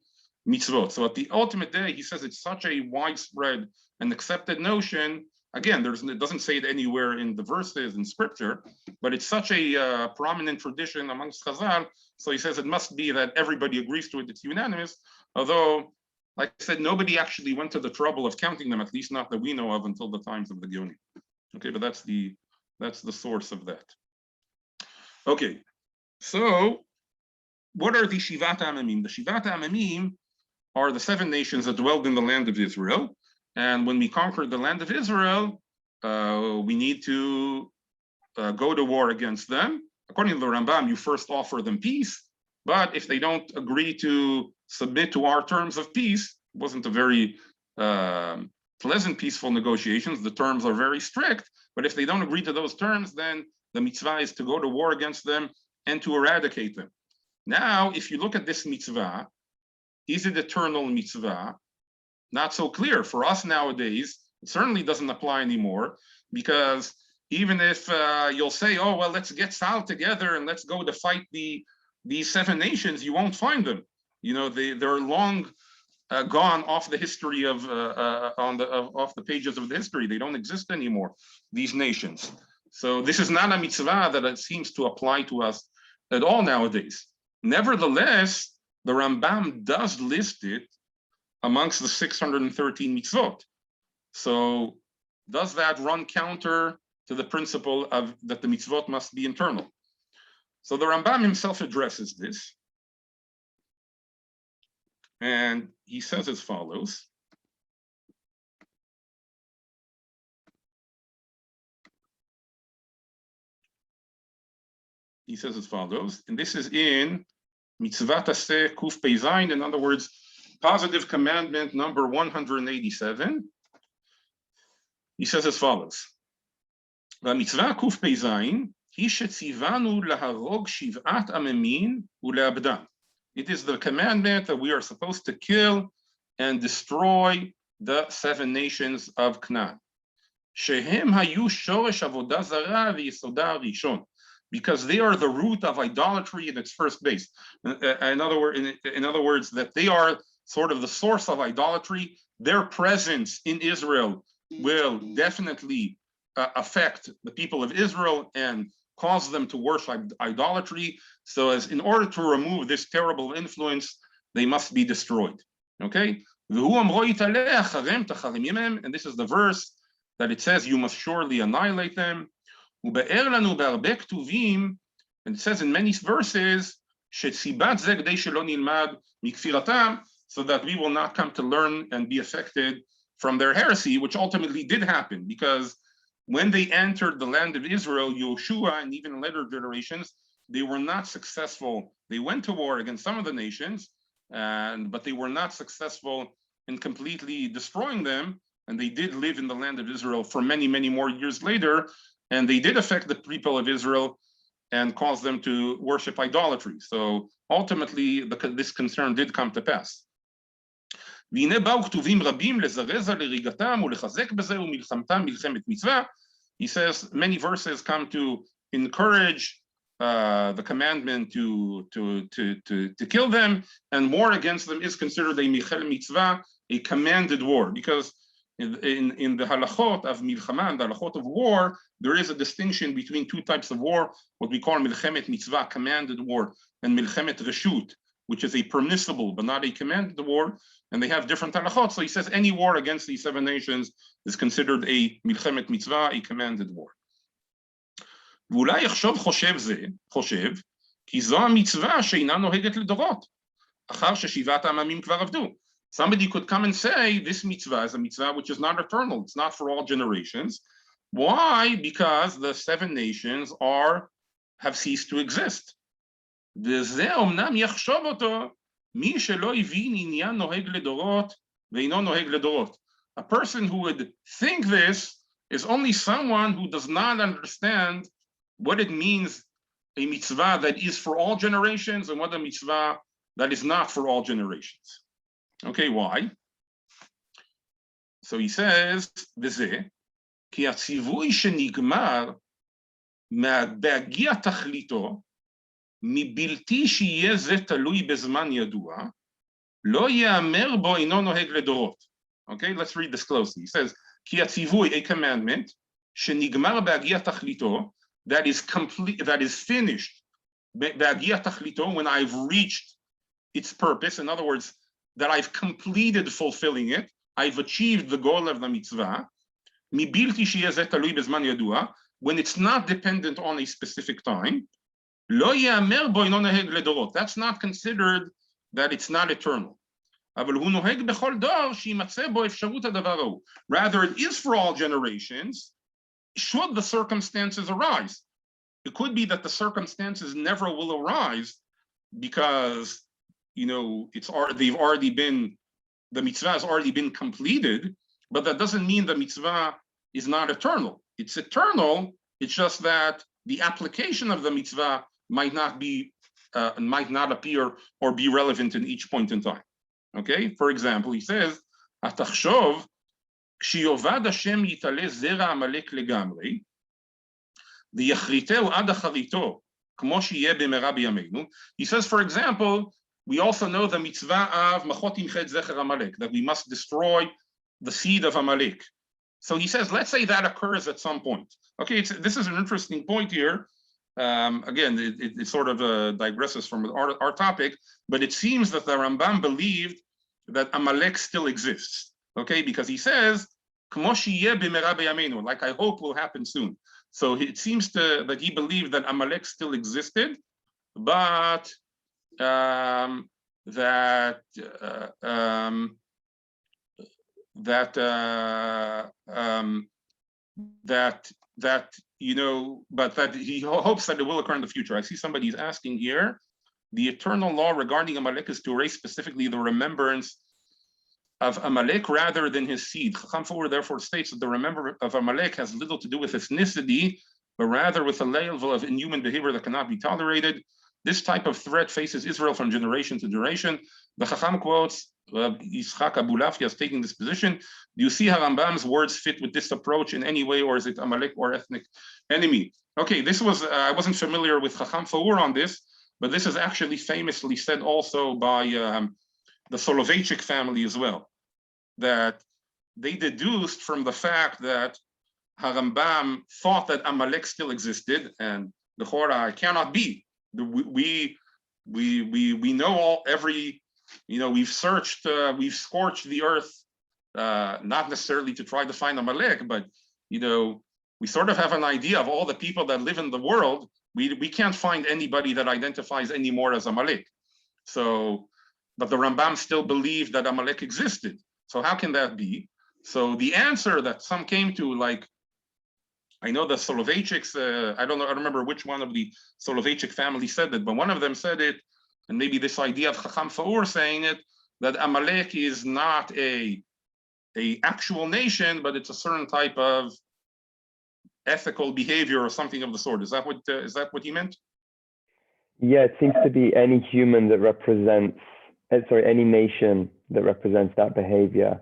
mitzvot. So at the ultimate day, he says it's such a widespread and accepted notion. Again, it doesn't say it anywhere in the verses in scripture, but it's such a prominent tradition amongst Chazal. So he says it must be that everybody agrees to it, it's unanimous. Although, like I said, nobody actually went to the trouble of counting them, at least not that we know of, until the times of the Geonim. Okay, but that's the source of that. Okay, so what are the Shivat Amamim? The Shivat Amamim are the 7 nations that dwelled in the land of Israel. And when we conquered the land of Israel, we need to go to war against them. According to the Rambam, you first offer them peace, but if they don't agree to submit to our terms of peace, it wasn't a very pleasant, peaceful negotiations. The terms are very strict, but if they don't agree to those terms, then the mitzvah is to go to war against them and to eradicate them. Now, if you look at this mitzvah, is it eternal mitzvah? Not so clear. For us nowadays, it certainly doesn't apply anymore, because even if you'll say, oh, well, let's get Sal together and let's go to fight these 7 nations, you won't find them. You know, they're long gone off the history off the pages of the history. They don't exist anymore, these nations. So this is not a mitzvah that it seems to apply to us at all nowadays. Nevertheless, the Rambam does list it amongst the 613 mitzvot. So does that run counter to the principle of that the mitzvot must be internal? So the Rambam himself addresses this. And he says as follows. He says as follows, and this is in Mitzvat Aseh Kuf Pei Zayin, in other words, positive commandment number 187. He says as follows, Mitzvah Kuf Pei Zayin, Hi shetzivanu laharog shiv'at amemin uleabdan. It is the commandment that we are supposed to kill and destroy the 7 nations of Canaan. Shehem hayu shoresh avodah zara v'yisoda rishon, because they are the root of idolatry in its first base. In other words, that they are sort of the source of idolatry. Their presence in Israel will definitely affect the people of Israel and cause them to worship idolatry. So as in order to remove this terrible influence, they must be destroyed. Okay? And this is the verse that it says, you must surely annihilate them. And it says in many verses, so that we will not come to learn and be affected from their heresy, which ultimately did happen, because when they entered the land of Israel, Yoshua and even later generations, they were not successful. They went to war against some of the nations, but they were not successful in completely destroying them. And they did live in the land of Israel for many, many more years later. And they did affect the people of Israel and cause them to worship idolatry. So ultimately, this concern did come to pass. He says many verses come to encourage the commandment to kill them, and war against them is considered a michel mitzvah, a commanded war, because in the halachot of milchama, the halachot of war, there is a distinction between 2 types of war, what we call milchemet mitzvah, commanded war, and milchemet reshut, which is a permissible but not a commanded war, and they have different halachot. So he says any war against these 7 nations is considered a milchemet mitzvah, a commanded war. ואולי יחשוב חושב, כי זו המצווה שאינה נוהגת לדורות, אחר ששבעת העממים כבר עבדו. Somebody could come and say, this mitzvah is a mitzvah which is not eternal. It's not for all generations. Why? Because the 7 nations have ceased to exist. וזה אומנם יחשוב אותו, מי שלא הבין עניין נוהג לדורות, ואינו נוהג לדורות. A person who would think this is only someone who does not understand what it means, a mitzvah that is for all generations, and what a mitzvah that is not for all generations. Okay, why? So he says, וזה, כי הציווי שנגמר בהגיע תכליתו, מבלתי שיהיה זה תלוי בזמן ידוע, Lo ye'amer bo ino noheg ledorot. Okay, let's read this closely. He says, Ki hatzivui, a commandment, shenigmar be'agia tachlito, that is complete, that is finished, be'agia tachlito, when I've reached its purpose. In other words, that I've completed fulfilling it, I've achieved the goal of the mitzvah, mibilti sheyeh zeh talui bezman yadua, when it's not dependent on a specific time, lo ye'amer bo ino noheg ledorot. That's not considered that it's not eternal. Rather, it is for all generations, should the circumstances arise. It could be that the circumstances never will arise because, they've already been, the mitzvah has already been completed, but that doesn't mean the mitzvah is not eternal. It's eternal. It's just that the application of the mitzvah might not appear or be relevant in each point in time. Okay, for example, he says, "Atachshov כשיובד השם יתעלה זרע עמלק לגמרי, ויחריתהו עד אחריתו, כמו שיהיה במהרה בימינו." He says, for example, we also know the mitzvah of machot imchet zecher Amalek, that we must destroy the seed of Amalek. So he says, let's say that occurs at some point. Okay, this is an interesting point here. Again, it sort of digresses from our topic, but it seems that the Rambam believed that Amalek still exists. Okay, because he says, like I hope will happen soon. So it seems that he believed that Amalek still existed, but that he hopes that it will occur in the future. I see somebody's asking here, the eternal law regarding Amalek is to erase specifically the remembrance of Amalek rather than his seed. Chacham Four therefore states that the remembrance of Amalek has little to do with ethnicity, but rather with a level of inhuman behavior that cannot be tolerated. This type of threat faces Israel from generation to generation. The Chacham quotes Yitzchak Abulafia as taking this position. Do you see how Rambam's words fit with this approach in any way, or is it Amalek or ethnic enemy? Okay, this was, I wasn't familiar with Chacham Four on this, but this is actually famously said also by the Soloveitchik family as well, that they deduced from the fact that Harambam thought that Amalek still existed, and the Torah cannot be. We know we've searched, we've scorched the earth, not necessarily to try to find Amalek, but we sort of have an idea of all the people that live in the world. We can't find anybody that identifies anymore as Amalek. So, but the Rambam still believed that Amalek existed. So how can that be? So the answer that some came to, like, I know the Soloveitchiks, I don't remember which one of the Soloveitchik family said it, but one of them said it, and maybe this idea of Chacham Four saying it, that Amalek is not a actual nation, but it's a certain type of ethical behavior or something of the sort. Is that what he meant? Yeah, it seems to be any human that represents, any nation that represents that behavior.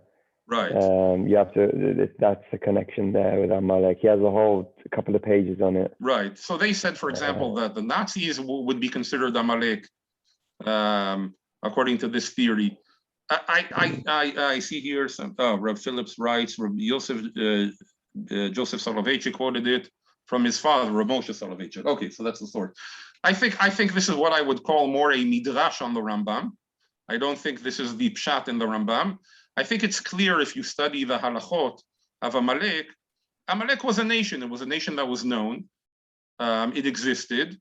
Right. You have to, that's the connection there with Amalek. He has a couple of pages on it. Right. So they said, for example, that the Nazis would be considered Amalek, according to this theory. I see here some, Reb Phillips writes, Reb Joseph Soloveitchik quoted it from his father, Reb Moshe Soloveitchik. Okay, so that's the story. I think this is what I would call more a midrash on the Rambam. I don't think this is the pshat in the Rambam. I think it's clear if you study the halachot of Amalek. Amalek was a nation. It was a nation that was known. It existed.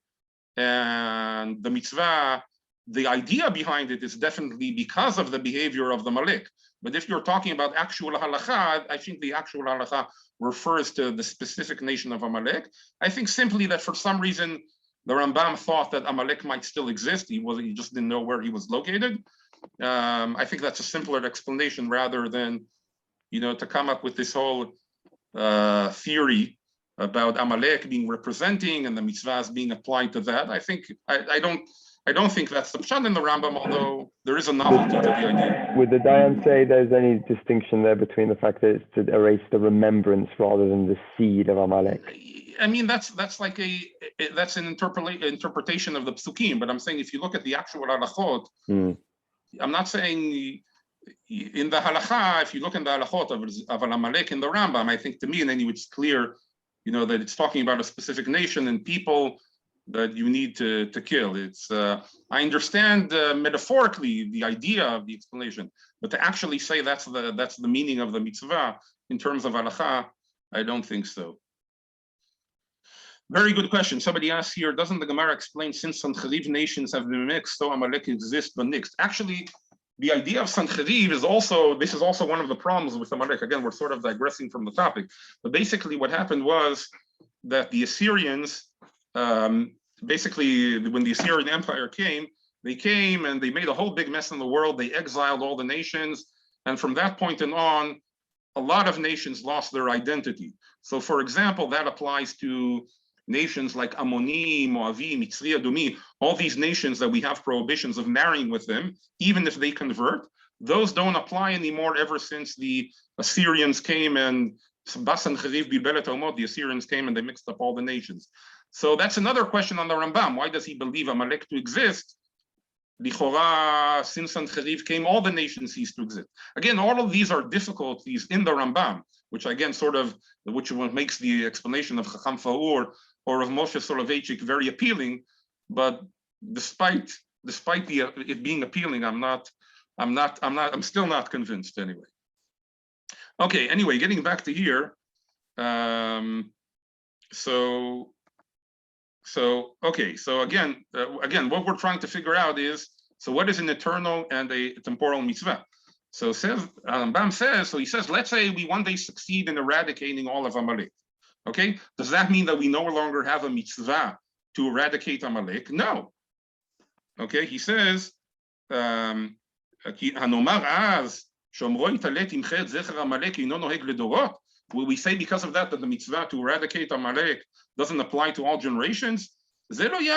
And the mitzvah, the idea behind it is definitely because of the behavior of the Amalek. But if you're talking about actual halacha, I think the actual halacha refers to the specific nation of Amalek. I think simply that for some reason, the Rambam thought that Amalek might still exist. He just didn't know where he was located. I think that's a simpler explanation rather than, to come up with this whole theory about Amalek being representing and the mitzvahs being applied to that. I think I don't think that's the pshat in the Rambam, although there is a novelty to the idea. Would the Dayan say there's any distinction there between the fact that it's to erase the remembrance rather than the seed of Amalek? I mean, that's like that's an interpretation of the psukim. But I'm saying if you look at the actual halachot, I'm not saying in the halacha, if you look in the halachot of Amalek in the Rambam, I think to me, and then it's clear, that it's talking about a specific nation and people that you need to kill. It's I understand metaphorically the idea of the explanation, but to actually say that's the meaning of the mitzvah in terms of halacha, I don't think so. Very good question. Somebody asked here, doesn't the Gemara explain since Sancheriv nations have been mixed, so Amalek exists but mixed? Actually, the idea of Sancheriv is also one of the problems with Amalek. Again, we're sort of digressing from the topic, but basically what happened was that the Assyrians, basically when the Assyrian Empire came, they came and they made a whole big mess in the world. They exiled all the nations, and from that point on, a lot of nations lost their identity. So for example, that applies to nations like Ammoni, Moavi, Mitzri, Adumi, all these nations that we have prohibitions of marrying with them, even if they convert, those don't apply anymore ever since the Assyrians came and the Assyrians came and they mixed up all the nations. So that's another question on the Rambam. Why does he believe Amalek to exist? Lichora, since Sancheriv came, all the nations ceased to exist. Again, all of these are difficulties in the Rambam, which again which makes the explanation of Chacham Faur or of Moshe Soloveitchik very appealing. But despite it being appealing, I'm still not convinced anyway. Okay, anyway, getting back to here. So again, what we're trying to figure out is, so what is an eternal and a temporal mitzvah? So Rambam says, he says, let's say we one day succeed in eradicating all of Amalek. Okay, does that mean that we no longer have a mitzvah to eradicate Amalek? No. Okay, he says, will we say because of that the mitzvah to eradicate Amalek doesn't apply to all generations? As long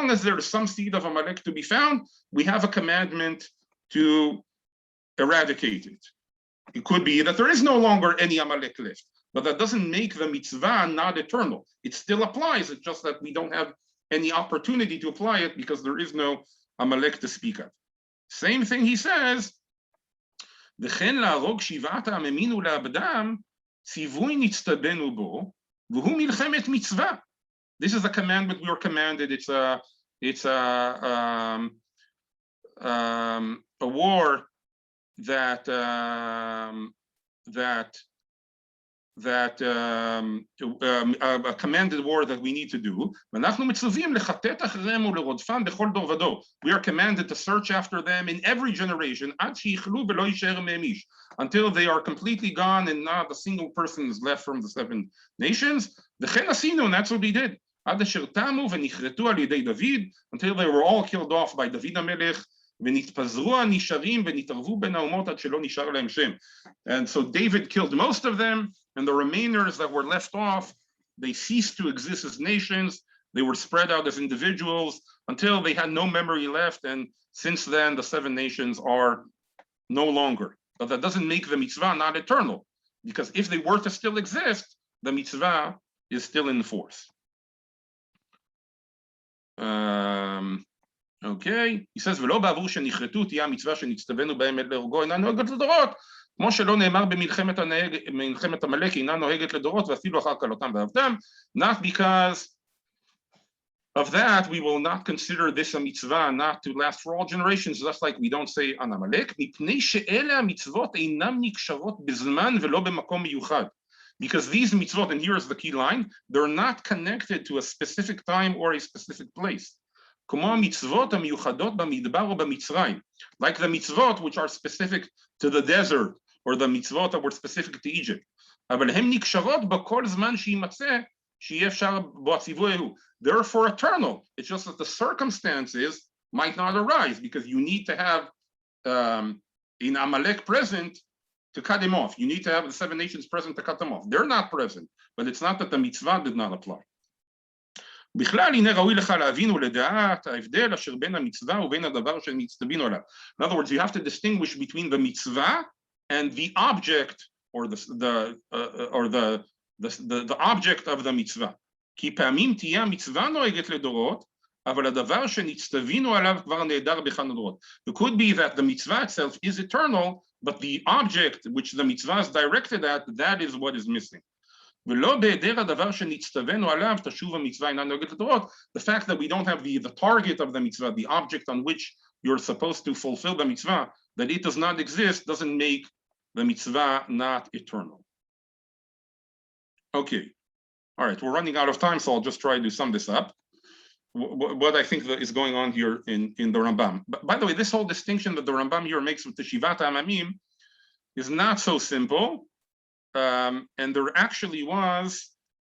as there is some seed of Amalek to be found, we have a commandment to eradicate it. It could be that there is no longer any Amalek left, but that doesn't make the mitzvah not eternal. It still applies, it's just that we don't have any opportunity to apply it because there is no Amalek to speak of. Same thing he says, this is a commandment we were commanded. It's a war that a commanded war that we need to do. We are commanded to search after them in every generation until they are completely gone and not a single person is left from the 7 nations. And that's what we did. Until they were all killed off by David HaMelech. And so David killed most of them, and the remainers that were left off, they ceased to exist as nations. They were spread out as individuals until they had no memory left, and since then the 7 nations are no longer. But that doesn't make the mitzvah not eternal, because if they were to still exist, the mitzvah is still in force. Okay, he says, ולא בעבור שנכרתו תהיה המצווה שנצטווינו בהם עת להורגו אינה נוהגת לדורות, כמו שלא נאמר במלחמת עמלק אינה נוהגת לדורות ואפילו אחר כלותם ועבדם. Not because of that we will not consider this a mitzvah not to last for all generations, just like we don't say on Amalek, מפני שאלה המצוות אינם נקשרות בזמן ולא במקום מיוחד. Because these mitzvot, and here's the key line, they're not connected to a specific time or a specific place. Like the mitzvot which are specific to the desert, or the mitzvot that were specific to Egypt. Therefore eternal. It's just that the circumstances might not arise, because you need to have in Amalek present to cut him off. You need to have the 7 nations present to cut them off. They're not present, but it's not that the mitzvah did not apply. בכלל, הנה ראוי לך להבין ולדעת ההבדל אשר בין המצווה ובין הדבר שמצטווינו עליו. In other words, you have to distinguish between the mitzvah and the object, or the object of the mitzvah. כי פעמים תהיה המצווה נוהגת לדורות, It could be that the mitzvah itself is eternal, but the object which the mitzvah is directed at, that is what is missing. The fact that we don't have the target of the mitzvah, the object on which you're supposed to fulfill the mitzvah, that it does not exist, doesn't make the mitzvah not eternal. Okay, all right, we're running out of time, so I'll just try to sum this up. What I think is going on here in the Rambam. But by the way, this whole distinction that the Rambam here makes with the Shivat HaAmamim is not so simple. And there actually was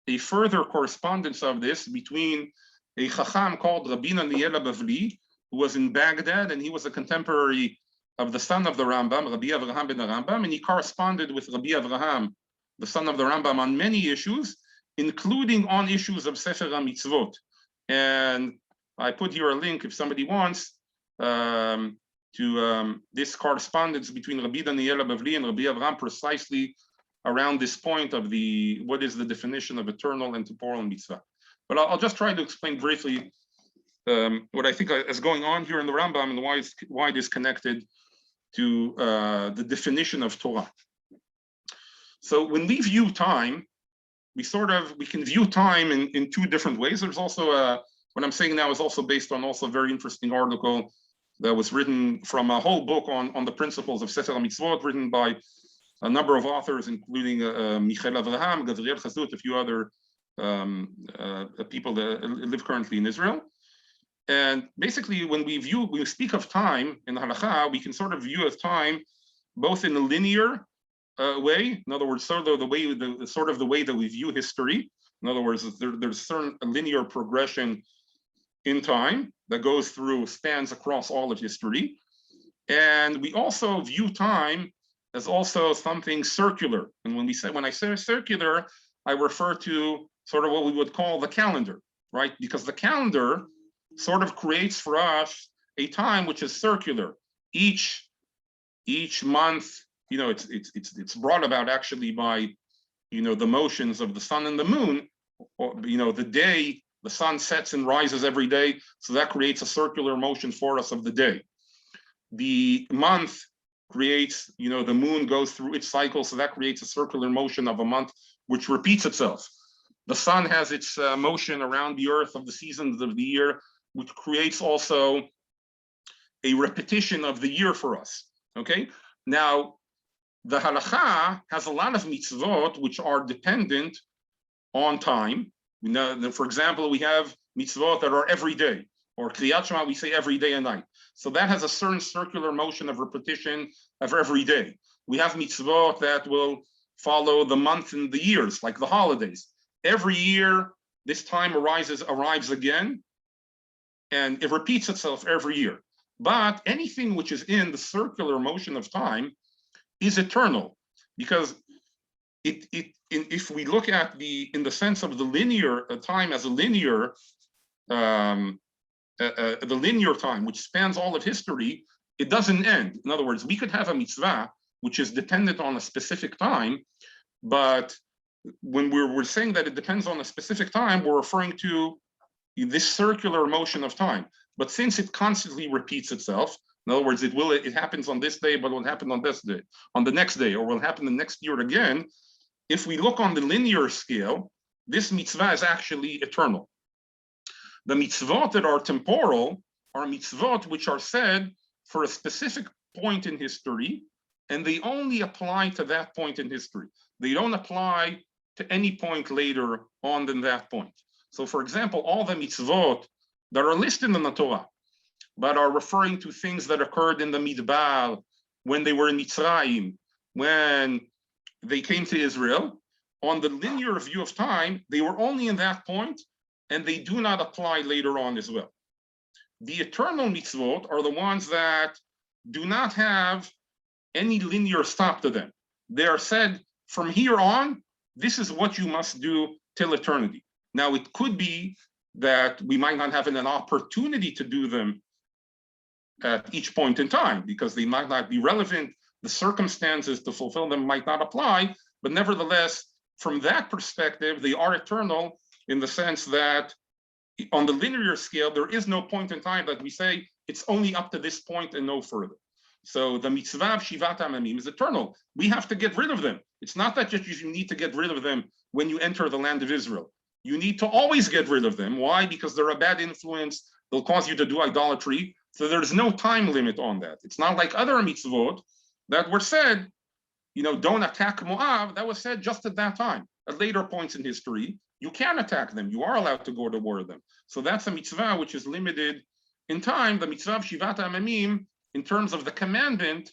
a further correspondence of this between a Chacham called Rabbi Naniel Bavli, who was in Baghdad, and he was a contemporary of the son of the Rambam, Rabbi Avraham ben Rambam, and he corresponded with Rabbi Avraham, the son of the Rambam, on many issues, including on issues of Sefer HaMitzvot. And I put here a link if somebody wants to this correspondence between Rabbi Daniel Bavli and Rabbi Avraham, precisely around this point of what is the definition of eternal and temporal mitzvah. But I'll just try to explain briefly what I think is going on here in the Rambam and why it is connected to the definition of Torah. So when we view time, we can view time in two different ways. There's also what I'm saying now is also based on a very interesting article that was written from a whole book on the principles of Sefer HaMitzvot, written by a number of authors, including Michael Avraham, Gavriel Chazut, a few other people that live currently in Israel. And basically, when we speak of time in the halakha, we can sort of view of time both in a linear way. In other words, sort of the way that we view history. In other words, there's certain linear progression in time that spans across all of history. And we also view time as also something circular. And when I say circular, I refer to sort of what we would call the calendar, right? Because the calendar sort of creates for us a time which is circular. Each month, it's brought about actually by, the motions of the sun and the moon, or, the day, the sun sets and rises every day. So that creates a circular motion for us of the day. The month creates, the moon goes through its cycle. So that creates a circular motion of a month, which repeats itself. The sun has its motion around the earth of the seasons of the year, which creates also a repetition of the year for us, okay? Now, the halakha has a lot of mitzvot which are dependent on time. For example, we have mitzvot that are every day, or Kriyat Shema, we say every day and night. So that has a certain circular motion of repetition of every day. We have mitzvot that will follow the month and the years, like the holidays. Every year, this time arrives again, and it repeats itself every year. But anything which is in the circular motion of time is eternal, because if we look at in the sense of the linear time as a linear, the linear time which spans all of history, it doesn't end. In other words, we could have a mitzvah which is dependent on a specific time, but when we're saying that it depends on a specific time, we're referring to this circular motion of time. But since it constantly repeats itself, in other words, it happens on this day, but it will happen on this day, on the next day, or will happen the next year again. If we look on the linear scale, this mitzvah is actually eternal. The mitzvot that are temporal are mitzvot which are said for a specific point in history, and they only apply to that point in history. They don't apply to any point later on than that point. So for example, all the mitzvot that are listed in the Torah, but are referring to things that occurred in the Midbar, when they were in Mitzrayim, when they came to Israel, on the linear view of time, they were only in that point, and they do not apply later on as well. The eternal mitzvot are the ones that do not have any linear stop to them. They are said, from here on, this is what you must do till eternity. Now, it could be that we might not have an opportunity to do them at each point in time, because they might not be relevant. The circumstances to fulfill them might not apply, but nevertheless, from that perspective, they are eternal in the sense that on the linear scale, there is no point in time that we say it's only up to this point and no further. So the mitzvah of Shivat Amamim is eternal. We have to get rid of them. It's not that just you need to get rid of them when you enter the land of Israel. You need to always get rid of them. Why? Because they're a bad influence. They'll cause you to do idolatry. So there's no time limit on that. It's not like other mitzvot that were said, don't attack Moab. That was said just at that time. At later points in history, you can attack them. You are allowed to go to war with them. So that's a mitzvah which is limited in time. The mitzvah of Shivat Amamim, in terms of the commandment,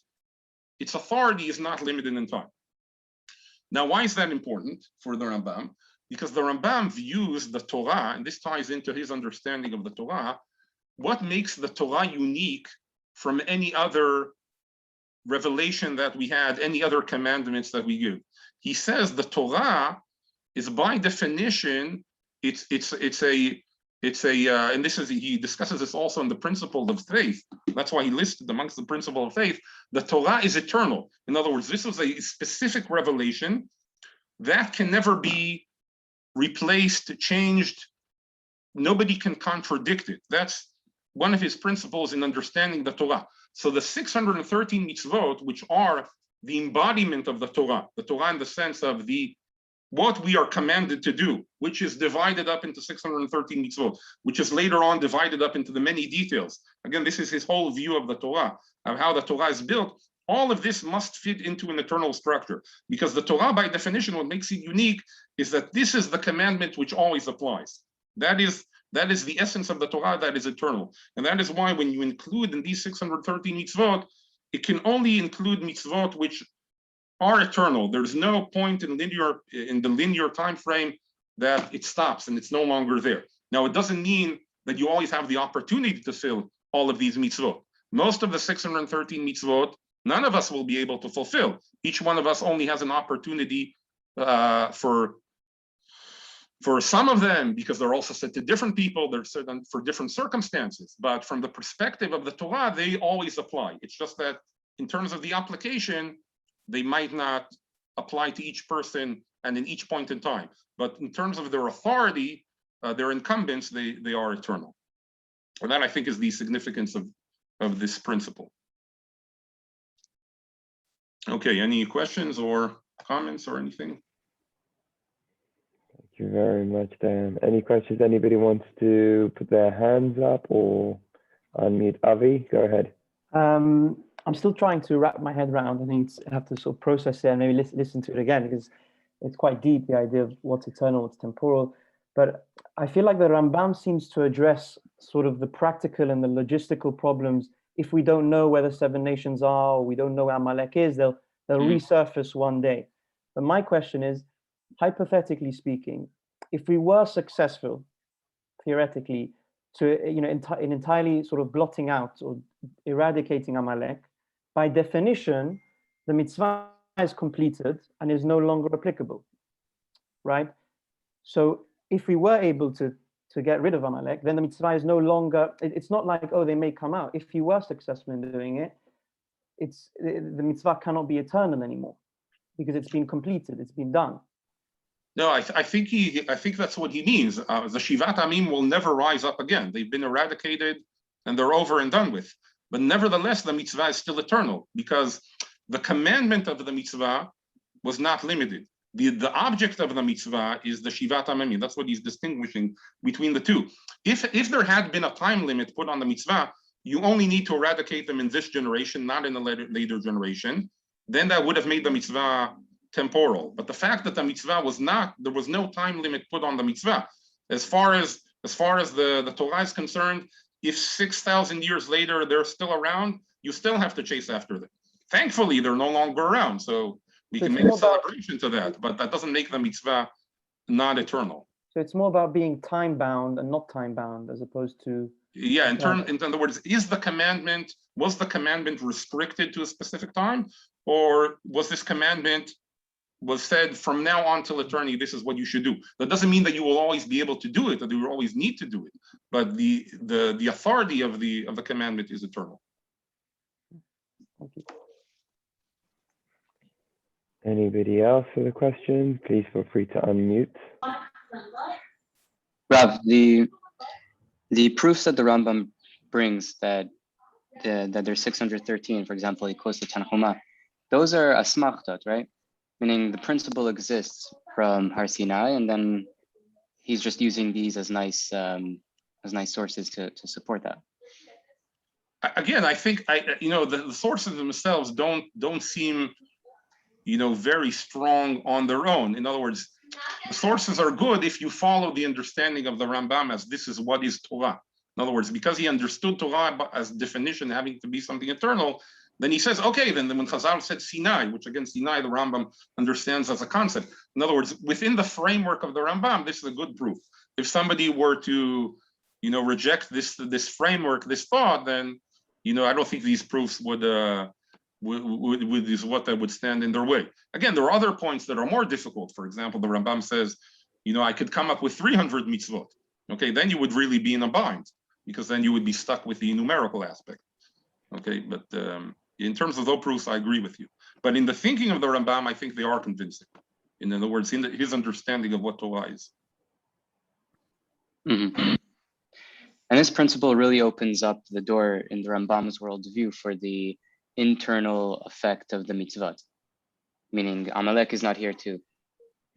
its authority is not limited in time. Now, why is that important for the Rambam? Because the Rambam views the Torah, and this ties into his understanding of the Torah, what makes the Torah unique from any other revelation that we had, any other commandments that we give. He says the Torah is by definition, and this is, he discusses this also in the principle of faith. That's why he listed amongst the principle of faith, the Torah is eternal. In other words, this was a specific revelation that can never be replaced, changed. Nobody can contradict it. That's one of his principles in understanding the Torah. So the 613 mitzvot, which are the embodiment of the Torah in the sense of what we are commanded to do, which is divided up into 613 mitzvot, which is later on divided up into the many details. Again, this is his whole view of the Torah, of how the Torah is built. All of this must fit into an eternal structure, because the Torah, by definition, what makes it unique is that this is the commandment which always applies. That is the essence of the Torah that is eternal. And that is why when you include in these 613 mitzvot, it can only include mitzvot which are eternal. There's no point in the linear time frame that it stops and it's no longer there. Now, it doesn't mean that you always have the opportunity to fulfill all of these mitzvot. Most of the 613 mitzvot, none of us will be able to fulfill. Each one of us only has an opportunity for some of them, because they're also said to different people, they're said for different circumstances. But from the perspective of the Torah, they always apply. It's just that in terms of the application, they might not apply to each person and in each point in time. But in terms of their authority, their incumbents, they are eternal. And that, I think, is the significance of this principle. Okay, any questions or comments or anything? Thank you very much, Dayan. Any questions? Anybody wants to put their hands up or unmute? Avi, go ahead. I'm still trying to wrap my head around. I think I have to sort of process it and maybe listen to it again, because it's quite deep, the idea of what's eternal, what's temporal. But I feel like the Rambam seems to address sort of the practical and the logistical problems. If we don't know where the 7 nations are, or we don't know where Amalek is, they'll resurface one day. But my question is, hypothetically speaking, if we were successful, theoretically, to in entirely sort of blotting out or eradicating Amalek, by definition, the mitzvah is completed and is no longer applicable, right? So if we were able to get rid of Amalek, then the mitzvah is no longer, it's not like, oh, they may come out. If you were successful in doing it, the mitzvah cannot be eternal anymore, because it's been completed, it's been done. No, I think that's what he means. The Shivat Amim will never rise up again. They've been eradicated and they're over and done with. But nevertheless, the mitzvah is still eternal, because the commandment of the mitzvah was not limited. The object of the mitzvah is the Shivat Amim. That's what he's distinguishing between the two. If there had been a time limit put on the mitzvah, you only need to eradicate them in this generation, not in a later generation, then that would have made the mitzvah temporal. But the fact that the mitzvah was not, there was no time limit put on the mitzvah. As far as the Torah is concerned, if 6,000 years later they're still around, you still have to chase after them. Thankfully, they're no longer around, so we can make a celebration to that, but that doesn't make the mitzvah not eternal. So it's more about being time bound and not time bound, as opposed to. Yeah, in other words, was the commandment restricted to a specific time, or was this commandment was said from now on till eternity, this is what you should do? That doesn't mean that you will always be able to do it, that you will always need to do it, but the authority of the commandment is eternal. Thank you. Anybody else with a question? Please feel free to unmute. Rav, The proofs that the Rambam brings that there's 613, for example, he quotes the Tanhuma, those are asmachtot, right? Meaning the principle exists from Har Sinai, and then he's just using these as nice sources to support that. Again, I think the sources themselves don't seem very strong on their own. In other words, the sources are good if you follow the understanding of the Rambam as this is what is Torah. In other words, because he understood Torah as definition having to be something eternal, then he says, okay, then when Chazal said Sinai, which again, Sinai, the Rambam understands as a concept. In other words, within the framework of the Rambam, this is a good proof. If somebody were to, reject this framework, this thought, then, I don't think these proofs would is what that would stand in their way. Again, there are other points that are more difficult. For example, the Rambam says, I could come up with 300 mitzvot. Okay, then you would really be in a bind, because then you would be stuck with the numerical aspect. Okay, but in terms of those proofs, I agree with you. But in the thinking of the Rambam, I think they are convincing. In other words, in his understanding of what Torah is. Mm-hmm. And this principle really opens up the door in the Rambam's worldview for the internal effect of the mitzvot. Meaning Amalek is not here to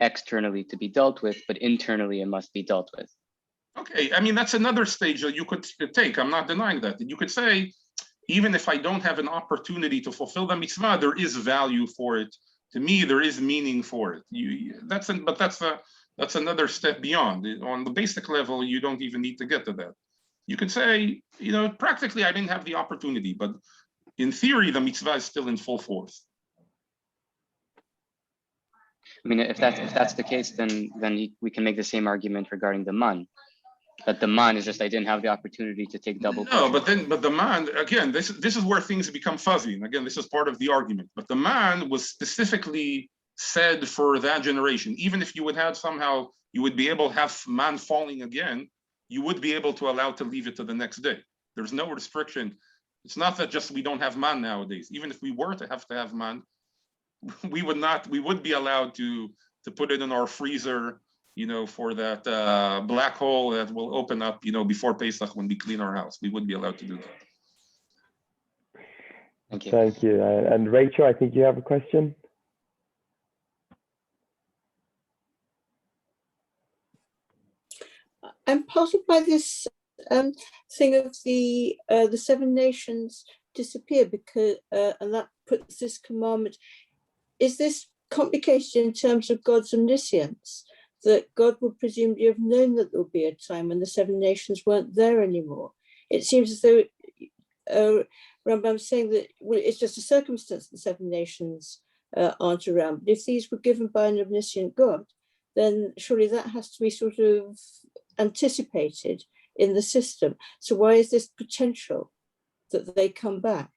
externally to be dealt with, but internally it must be dealt with. Okay, I mean, that's another stage that you could take. I'm not denying that. You could say, even if I don't have an opportunity to fulfill the mitzvah, there is value for it. To me, there is meaning for it. But that's another step beyond. On the basic level, you don't even need to get to that. You could say, practically I didn't have the opportunity, but in theory, the mitzvah is still in full force. I mean, if that's the case, then we can make the same argument regarding the man. That the man is just I didn't have the opportunity to take double. No, but the man, again, this is where things become fuzzy. And again, this is part of the argument. But the man was specifically said for that generation. Even if you would have somehow, you would be able to have man falling again, you would be able to allow to leave it to the next day. There's no restriction. It's not that just we don't have man nowadays. Even if we were to have man, we would be allowed to put it in our freezer, for that black hole that will open up, before Pesach when we clean our house. We would be allowed to do that. Thank you. Thank you. And Rachel, I think you have a question. I'm puzzled by this thing of the 7 nations disappear because and that puts this commandment. Is this complicated in terms of God's omniscience, that God would presumably have known that there would be a time when the 7 nations weren't there anymore? It seems as though Rambam's saying that it's just a circumstance the 7 nations aren't around. But if these were given by an omniscient God, then surely that has to be sort of anticipated in the system. So why is this potential that they come back?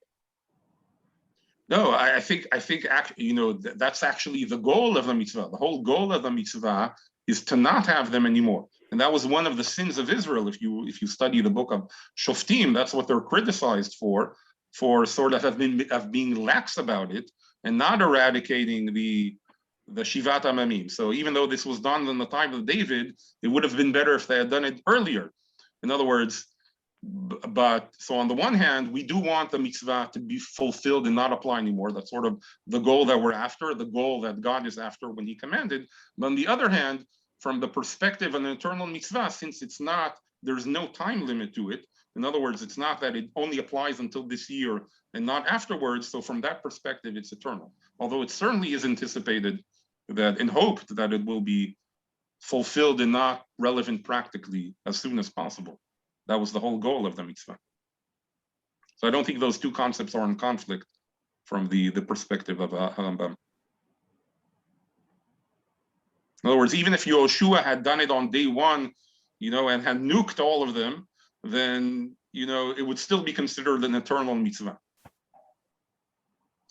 No, I think that's actually the goal of the mitzvah. The whole goal of the mitzvah is to not have them anymore. And that was one of the sins of Israel. If you study the book of Shoftim, that's what they're criticized for sort of being lax about it and not eradicating the Shivat Amamim. So even though this was done in the time of David, it would have been better if they had done it earlier. In other words, but so on the one hand, we do want the mitzvah to be fulfilled and not apply anymore. That's sort of the goal that we're after, the goal that God is after when he commanded. But on the other hand, from the perspective of an eternal mitzvah, since there's no time limit to it. In other words, it's not that it only applies until this year and not afterwards. So from that perspective, it's eternal. Although it certainly is anticipated that and hoped that it will be fulfilled and not relevant practically as soon as possible. That was the whole goal of the mitzvah. So I don't think those two concepts are in conflict from the perspective of Rambam. In other words, even if Yehoshua had done it on day one, and had nuked all of them, then, it would still be considered an eternal mitzvah,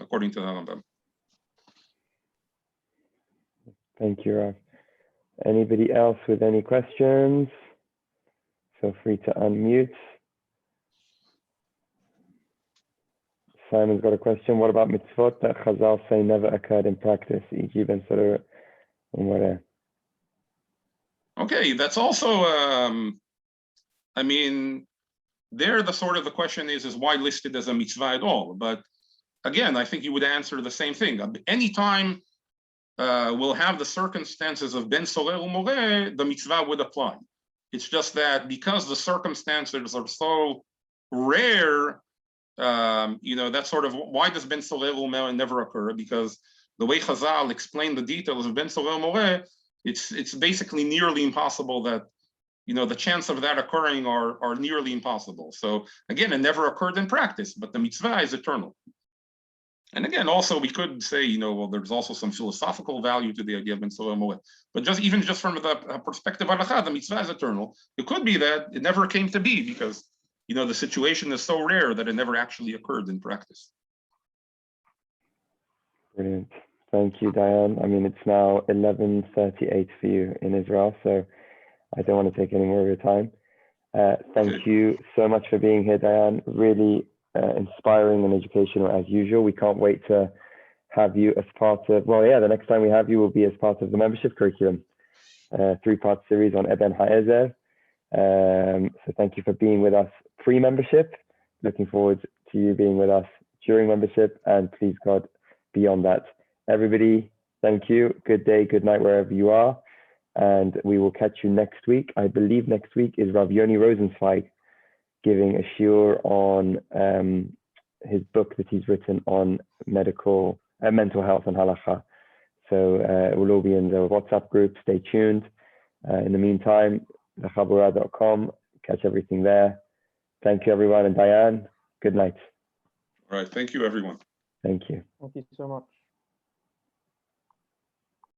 according to the Rambam. Thank you, Rav. Anybody else with any questions? Feel free to unmute. Simon's got a question. What about mitzvot that Chazal say never occurred in practice? E.g. Ben Sodor and whatever. Okay, that's also I mean, there the sort of the question is why listed as a mitzvah at all? But again, I think you would answer the same thing. Anytime we'll have the circumstances of ben sorer umoreh, the mitzvah would apply. It's just that because the circumstances are so rare, that's sort of why does ben sorer umoreh never occur? Because the way Chazal explained the details of ben sorer umoreh, it's basically nearly impossible that the chance of that occurring are nearly impossible. So again, it never occurred in practice, but the mitzvah is eternal. And again, also we could say, well, there's also some philosophical value to the idea of ben sorer umoreh. But even from the perspective of halakha, the mitzvah is eternal. It could be that it never came to be because the situation is so rare that it never actually occurred in practice. Brilliant. Thank you, Dayan. I mean, it's now 11:38 for you in Israel, so I don't want to take any more of your time. Thank you so much for being here, Dayan. Really inspiring and educational as usual. We can't wait to have you as part of, the next time we have you will be as part of the membership curriculum, 3-part series on Eben Ha'ezer. So thank you for being with us pre-membership. Looking forward to you being with us during membership, and please God, beyond that. Everybody, thank you. Good day, good night, wherever you are. And we will catch you next week. I believe next week is Rav Yoni Rosenzweig giving a shiur on his book that he's written on mental health and halakha. So it will all be in the WhatsApp group. Stay tuned. In the meantime, thechabura.com, catch everything there. Thank you, everyone. And Dayan, good night. All right. Thank you, everyone. Thank you. Thank you so much.